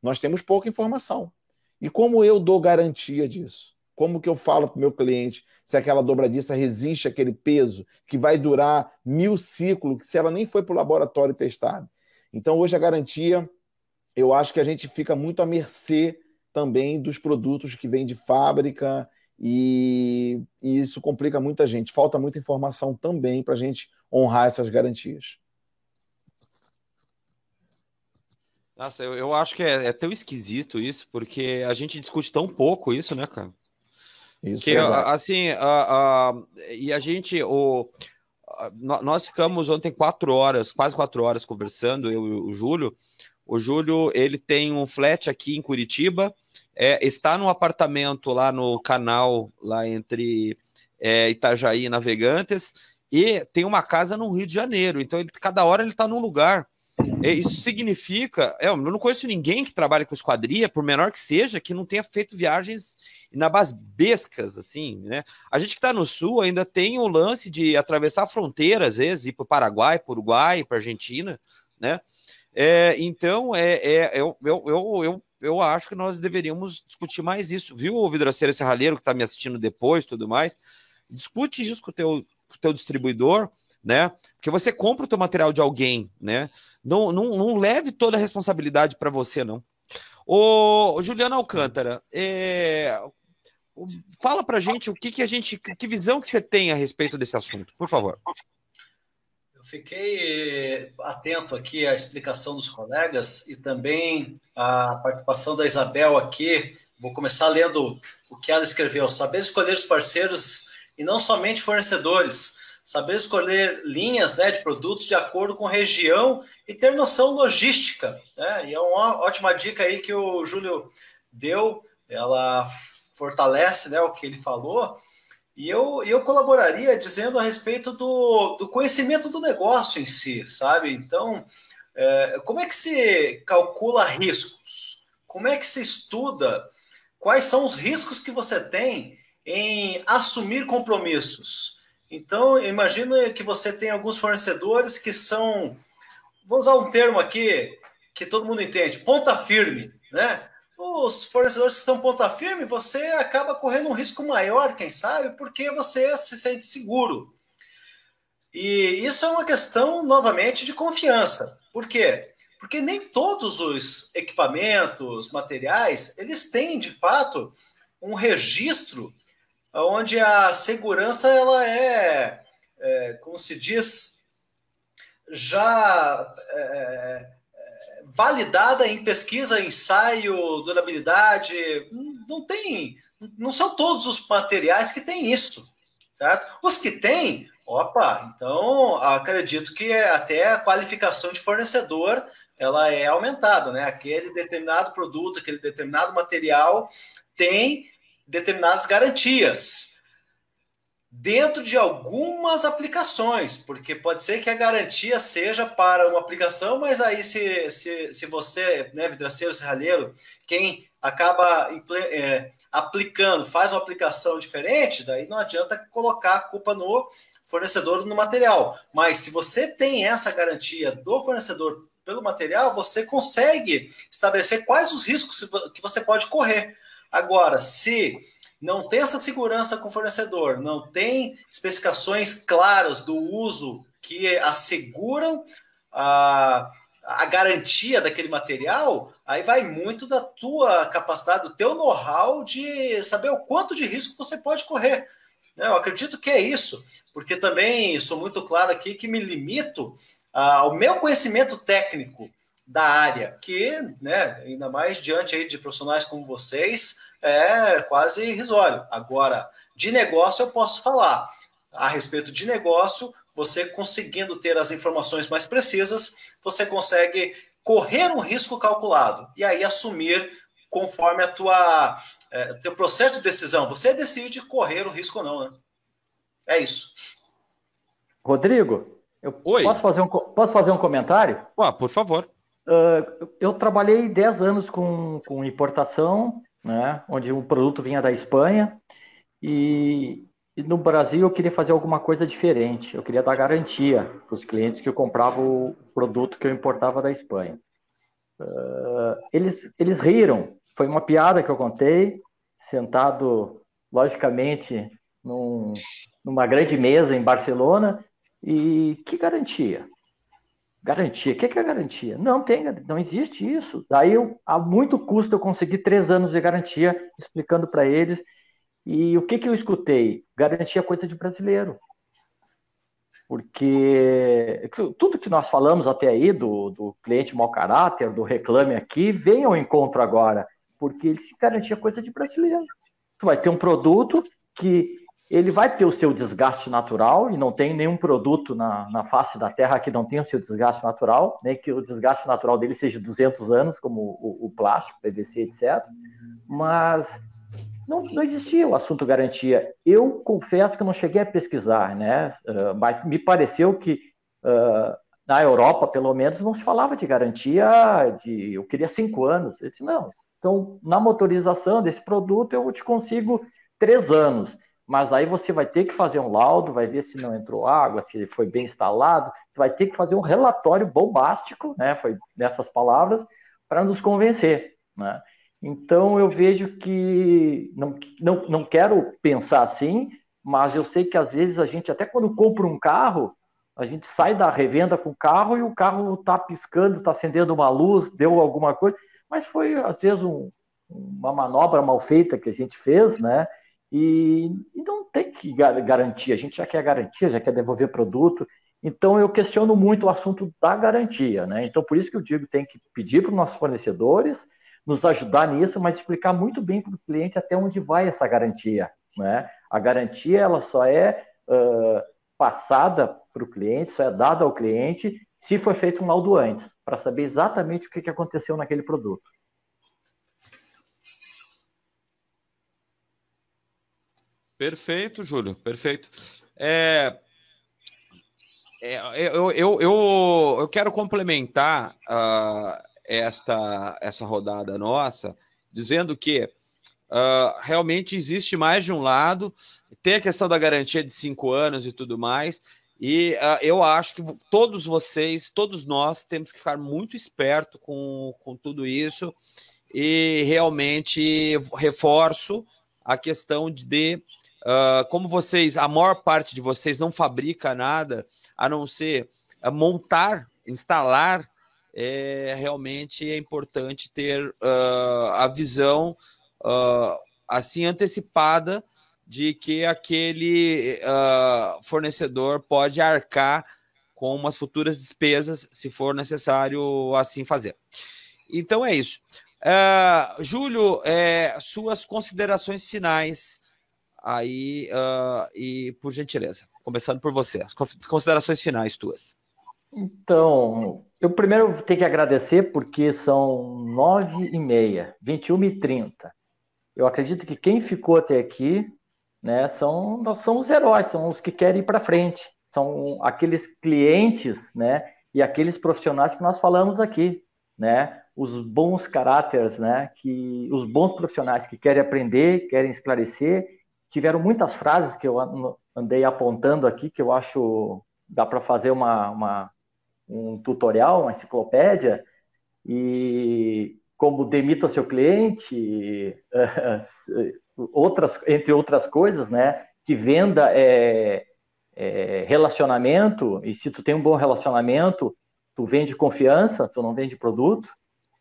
nós temos pouca informação. E como eu dou garantia disso? Como que eu falo para o meu cliente se aquela dobradiça resiste àquele peso que vai durar 1000 ciclos, que se ela nem foi para o laboratório testado? Então, hoje a garantia, eu acho que a gente fica muito à mercê também dos produtos que vêm de fábrica e isso complica muita gente. Falta muita informação também para a gente honrar essas garantias. Nossa, eu acho que é tão esquisito isso, porque a gente discute tão pouco isso, né, cara? Isso Que, é verdade. assim, e a gente, nós ficamos ontem 4 horas, quase 4 horas conversando, eu e o Júlio. O Júlio, ele tem um flat aqui em Curitiba, está num apartamento lá no canal, lá entre Itajaí e Navegantes, e tem uma casa no Rio de Janeiro, então cada hora ele está num lugar. Isso significa, eu não conheço ninguém que trabalhe com esquadria, por menor que seja, que não tenha feito viagens inabasbescas, assim, né? A gente que está no Sul ainda tem o lance de atravessar a fronteira, às vezes, ir para o Paraguai, para o Uruguai, para a Argentina, né? Então, eu acho que nós deveríamos discutir mais isso, viu, Vidraceiro Serralheiro, que está me assistindo depois, tudo mais, discute isso com o teu distribuidor, né? Porque você compra o teu material de alguém, né? Não leve toda a responsabilidade para você, não. Ô, Juliano Alcântara, fala pra gente que visão que você tem a respeito desse assunto, por favor. Eu fiquei atento aqui à explicação dos colegas e também à participação da Isabel aqui. Vou começar lendo o que ela escreveu. Saber escolher os parceiros e não somente fornecedores. Saber escolher linhas, né, de produtos de acordo com região e ter noção logística, né? E é uma ótima dica aí que o Júlio deu. Ela fortalece, né, o que ele falou. E eu colaboraria dizendo a respeito do conhecimento do negócio em si, sabe? Então, como é que se calcula riscos? Como é que se estuda quais são os riscos que você tem em assumir compromissos? Então, imagina que você tem alguns fornecedores que são, vou usar um termo aqui que todo mundo entende, ponta firme, né? Os fornecedores que estão ponta firme, você acaba correndo um risco maior, quem sabe, porque você se sente seguro. E isso é uma questão, novamente, de confiança. Por quê? Porque nem todos os equipamentos, materiais, eles têm, de fato, um registro onde a segurança ela como se diz, já validada em pesquisa, ensaio, durabilidade. Não são todos os materiais que têm isso, certo? Os que têm, então acredito que até a qualificação de fornecedor ela é aumentada, né? Aquele determinado produto, aquele determinado material tem determinadas garantias dentro de algumas aplicações, porque pode ser que a garantia seja para uma aplicação, mas aí se você, né, vidraceiro, serralheiro, quem acaba aplicando, faz uma aplicação diferente, daí não adianta colocar a culpa no fornecedor no material. Mas se você tem essa garantia do fornecedor pelo material, você consegue estabelecer quais os riscos que você pode correr. Agora, se não tem essa segurança com o fornecedor, não tem especificações claras do uso que asseguram a garantia daquele material, aí vai muito da tua capacidade, do teu know-how de saber o quanto de risco você pode correr. Eu acredito que é isso, porque também sou muito claro aqui que me limito ao meu conhecimento técnico da área, que, né, ainda mais diante aí de profissionais como vocês, é quase irrisório. Agora, de negócio eu posso falar. A respeito de negócio, você conseguindo ter as informações mais precisas, você consegue correr um risco calculado e aí assumir conforme teu processo de decisão. Você decide correr o risco ou não, né? É isso. Rodrigo, Oi. Posso fazer um comentário? Por favor. Eu trabalhei 10 anos com importação, né, onde o produto vinha da Espanha, e no Brasil eu queria fazer alguma coisa diferente. Eu queria dar garantia para os clientes que compravam o produto que eu importava da Espanha. Eles riram. Foi uma piada que eu contei, sentado, logicamente, numa grande mesa em Barcelona. E que garantia? Garantia? O que é garantia? Não existe isso. Daí, a muito custo, eu consegui 3 anos de garantia, explicando para eles. E o que eu escutei? Garantia é coisa de brasileiro. Porque tudo que nós falamos até aí, do cliente mau caráter, do reclame aqui, vem ao encontro agora, porque ele se garantia coisa de brasileiro. Tu vai ter um produto que ele vai ter o seu desgaste natural, e não tem nenhum produto na face da Terra que não tenha o seu desgaste natural, nem que o desgaste natural dele seja 200 anos, como o plástico, PVC, etc. Mas não existia o assunto garantia. Eu confesso que eu não cheguei a pesquisar, né? Mas me pareceu que na Europa, pelo menos, não se falava de garantia eu queria 5 anos. Eu disse, não. Então, na motorização desse produto, eu te consigo 3 anos. Mas aí você vai ter que fazer um laudo, vai ver se não entrou água, se foi bem instalado, vai ter que fazer um relatório bombástico, né? Foi nessas palavras, para nos convencer, né? Então, eu vejo que não quero pensar assim, mas eu sei que às vezes a gente, até quando compra um carro, a gente sai da revenda com o carro e o carro está piscando, está acendendo uma luz, deu alguma coisa, mas foi às vezes uma manobra mal feita que a gente fez, né? E não tem que garantir, a gente já quer garantia, já quer devolver produto. Então, eu questiono muito o assunto da garantia, né? Então, por isso que eu digo, tem que pedir para os nossos fornecedores nos ajudar nisso, mas explicar muito bem para o cliente até onde vai essa garantia, né? A garantia, ela só é passada para o cliente, só é dada ao cliente se foi feito um laudo antes, para saber exatamente o que aconteceu naquele produto. Perfeito, Júlio, perfeito. Eu quero complementar essa rodada nossa, dizendo que realmente existe mais de um lado, tem a questão da garantia de 5 anos e tudo mais, e eu acho que todos vocês, todos nós, temos que ficar muito esperto com tudo isso, e realmente reforço a questão de como vocês, a maior parte de vocês não fabrica nada, a não ser montar, instalar, realmente é importante ter a visão assim antecipada de que aquele fornecedor pode arcar com umas futuras despesas, se for necessário assim fazer. Então é isso. Júlio, suas considerações finais aí, e por gentileza, começando por você, as considerações finais tuas. Então, eu primeiro tenho que agradecer porque são 9h30, 21h30. Eu acredito que quem ficou até aqui, né, nós somos os heróis, são os que querem ir para frente, são aqueles clientes, né, e aqueles profissionais que nós falamos aqui, né, os bons caráteres, né, os bons profissionais que querem aprender, querem esclarecer. Tiveram muitas frases que eu andei apontando aqui, que eu acho dá para fazer um tutorial, uma enciclopédia, e como demita seu cliente, entre outras coisas, né? Que venda é relacionamento, e se tu tem um bom relacionamento, tu vende confiança, tu não vende produto,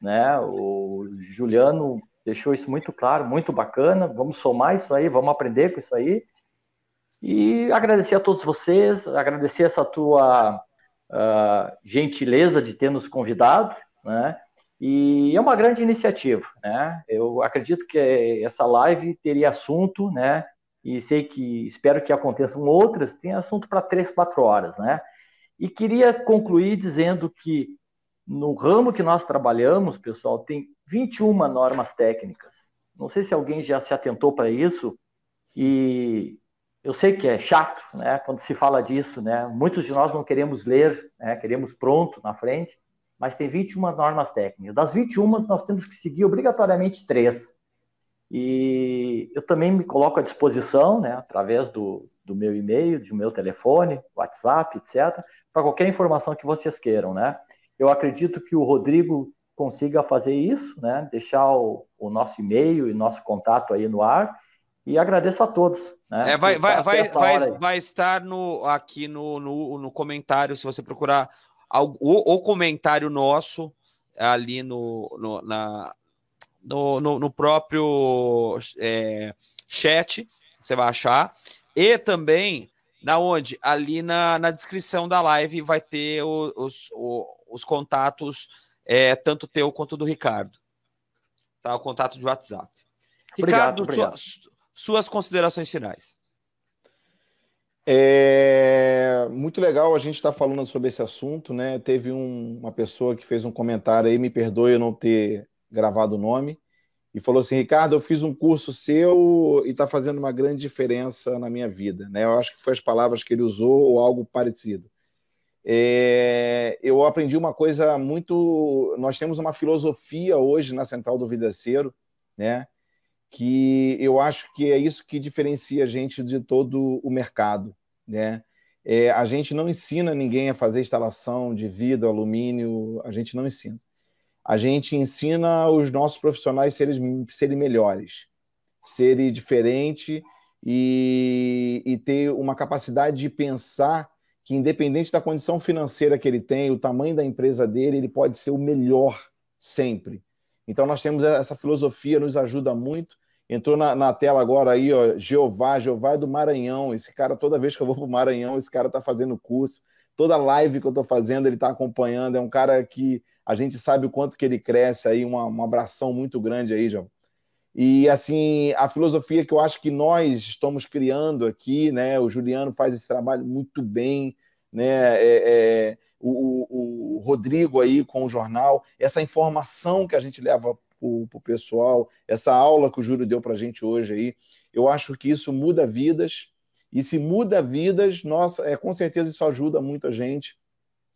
né? O Juliano deixou isso muito claro, muito bacana. Vamos somar isso aí, vamos aprender com isso aí. E agradecer a todos vocês, agradecer essa tua gentileza de ter nos convidado, né? E é uma grande iniciativa, né? Eu acredito que essa live teria assunto, né? E espero que aconteçam outras, tem assunto para 3, 4 horas, né? E queria concluir dizendo que no ramo que nós trabalhamos, pessoal, tem 21 normas técnicas. Não sei se alguém já se atentou para isso, e eu sei que é chato, né, quando se fala disso, né? Muitos de nós não queremos ler, né, queremos pronto na frente, mas tem 21 normas técnicas. Das 21, nós temos que seguir obrigatoriamente 3. E eu também me coloco à disposição, né, através do meu e-mail, do meu telefone, WhatsApp, etc., para qualquer informação que vocês queiram, né? Eu acredito que o Rodrigo consiga fazer isso, né? Deixar o nosso e-mail e nosso contato aí no ar. E agradeço a todos. Né? Vai estar aqui no comentário, se você procurar o comentário nosso ali no no próprio chat, você vai achar, e também ali na descrição da live vai ter os contatos, tanto teu quanto do Ricardo, tá? O contato de WhatsApp. Ricardo, Obrigado. Suas considerações finais. Muito legal a gente estar falando sobre esse assunto, né? Teve uma pessoa que fez um comentário aí, me perdoe eu não ter gravado o nome, e falou assim: Ricardo, eu fiz um curso seu e está fazendo uma grande diferença na minha vida, né? Eu acho que foi as palavras que ele usou ou algo parecido. Eu aprendi uma coisa muito... Nós temos uma filosofia hoje na Central do Vidraceiro, né? Que eu acho que é isso que diferencia a gente de todo o mercado, né? A gente não ensina ninguém a fazer instalação de vidro, alumínio, a gente não ensina. A gente ensina os nossos profissionais serem melhores, serem diferentes e ter uma capacidade de pensar que, independente da condição financeira que ele tem, o tamanho da empresa dele, ele pode ser o melhor sempre. Então, nós temos essa filosofia, nos ajuda muito. Entrou na tela agora aí, ó, Jeová é do Maranhão. Esse cara, toda vez que eu vou para o Maranhão, esse cara está fazendo curso. Toda live que eu estou fazendo, ele está acompanhando. É um cara que a gente sabe o quanto que ele cresce aí, uma abração muito grande aí, João. E, assim, a filosofia que eu acho que nós estamos criando aqui, né? O Juliano faz esse trabalho muito bem, né? O Rodrigo aí com o jornal, essa informação que a gente leva para o pessoal, essa aula que o Júlio deu para a gente hoje aí, eu acho que isso muda vidas, e se muda vidas, nossa, com certeza isso ajuda muito a gente,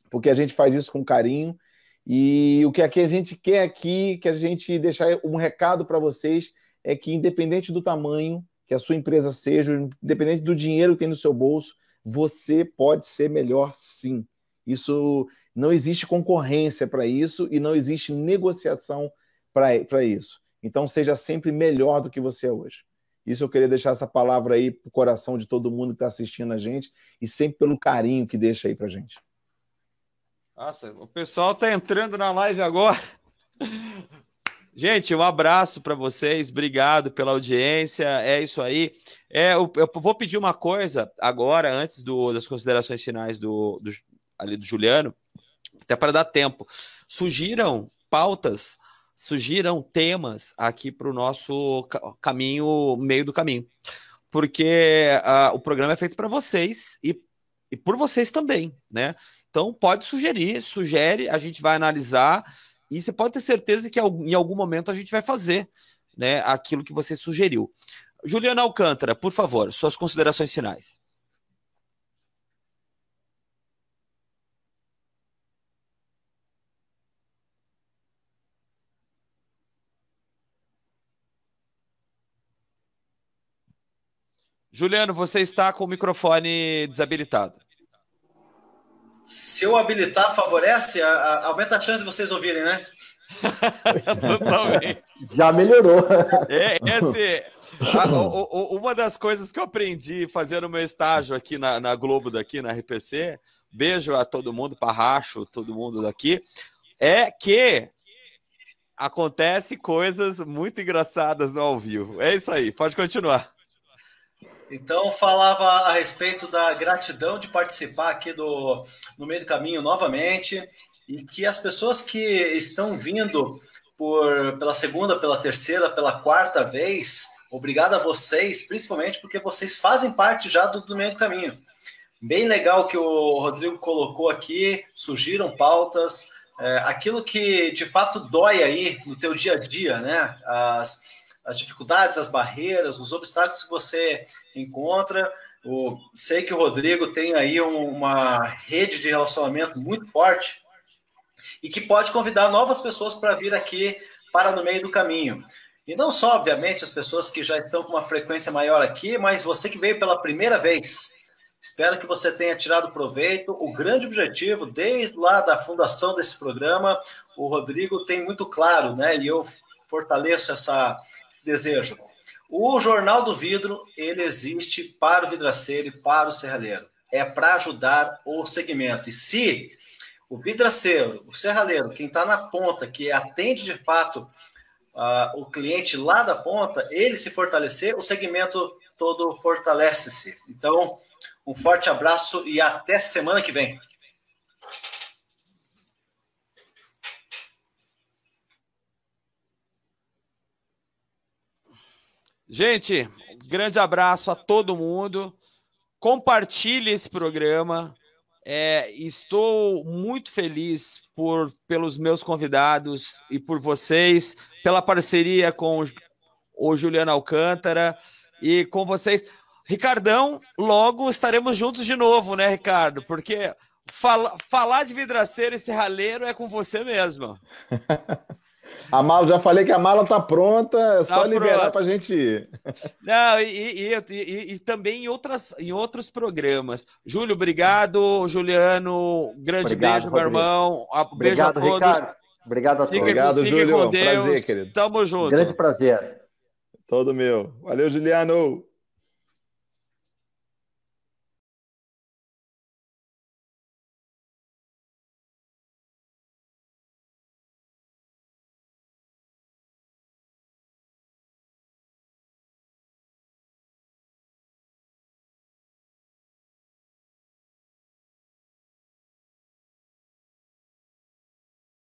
porque a gente faz isso com carinho, e o que a gente quer aqui, que a gente deixar um recado para vocês, é que independente do tamanho que a sua empresa seja, independente do dinheiro que tem no seu bolso, você pode ser melhor sim. Isso não existe concorrência para isso e não existe negociação para isso. Então seja sempre melhor do que você é hoje. Isso eu queria deixar essa palavra aí pro coração de todo mundo que está assistindo a gente e sempre pelo carinho que deixa aí pra gente. Nossa, o pessoal tá entrando na live agora. Gente, um abraço para vocês, obrigado pela audiência, é isso aí. Eu vou pedir uma coisa agora, antes das considerações finais ali do Juliano, até para dar tempo. Sugiram pautas, sugiram temas aqui para o nosso caminho, meio do caminho, porque o programa é feito para vocês e por vocês também, né? Então pode sugere, a gente vai analisar. E você pode ter certeza que em algum momento a gente vai fazer, né, aquilo que você sugeriu. Juliana Alcântara, por favor, suas considerações finais. Juliano, você está com o microfone desabilitado. Se eu habilitar, favorece? Aumenta a chance de vocês ouvirem, né? Totalmente. Já melhorou. Uma das coisas que eu aprendi fazendo meu estágio aqui na Globo daqui, na RPC, beijo a todo mundo, Parracho, todo mundo daqui, é que acontece coisas muito engraçadas no ao vivo. É isso aí, pode continuar. Então, falava a respeito da gratidão de participar aqui no meio do caminho novamente, e que as pessoas que estão vindo pela segunda, pela terceira, pela quarta vez, obrigado a vocês, principalmente porque vocês fazem parte já do meio do caminho. Bem legal que o Rodrigo colocou aqui, surgiram pautas, aquilo que de fato dói aí no teu dia a dia, né? As dificuldades, as barreiras, os obstáculos que você encontra. Sei que o Rodrigo tem aí uma rede de relacionamento muito forte e que pode convidar novas pessoas para vir aqui para no meio do caminho. E não só, obviamente, as pessoas que já estão com uma frequência maior aqui, mas você que veio pela primeira vez. Espero que você tenha tirado proveito. O grande objetivo, desde lá da fundação desse programa, o Rodrigo tem muito claro, né? E eu fortaleço esse desejo. O Jornal do Vidro, ele existe para o vidraceiro e para o serralheiro. É para ajudar o segmento. E se o vidraceiro, o serralheiro, quem está na ponta, que atende de fato o cliente lá da ponta, ele se fortalecer, o segmento todo fortalece-se. Então, um forte abraço e até semana que vem. Gente, grande abraço a todo mundo. Compartilhe esse programa. Estou muito feliz pelos meus convidados e por vocês, pela parceria com o Juliano Alcântara e com vocês. Ricardão, logo estaremos juntos de novo, né, Ricardo? Porque falar de vidraceiro e serralheiro é com você mesmo. Já falei que a mala tá pronta, é só liberar para a gente ir. Não, e também em outros programas. Júlio, obrigado. Juliano, grande beijo, meu irmão. Beijo a todos. Ricardo. Obrigado a todos. Obrigado, Júlio. Com Deus. Prazer, querido. Tamo junto. Grande prazer. Todo meu. Valeu, Juliano.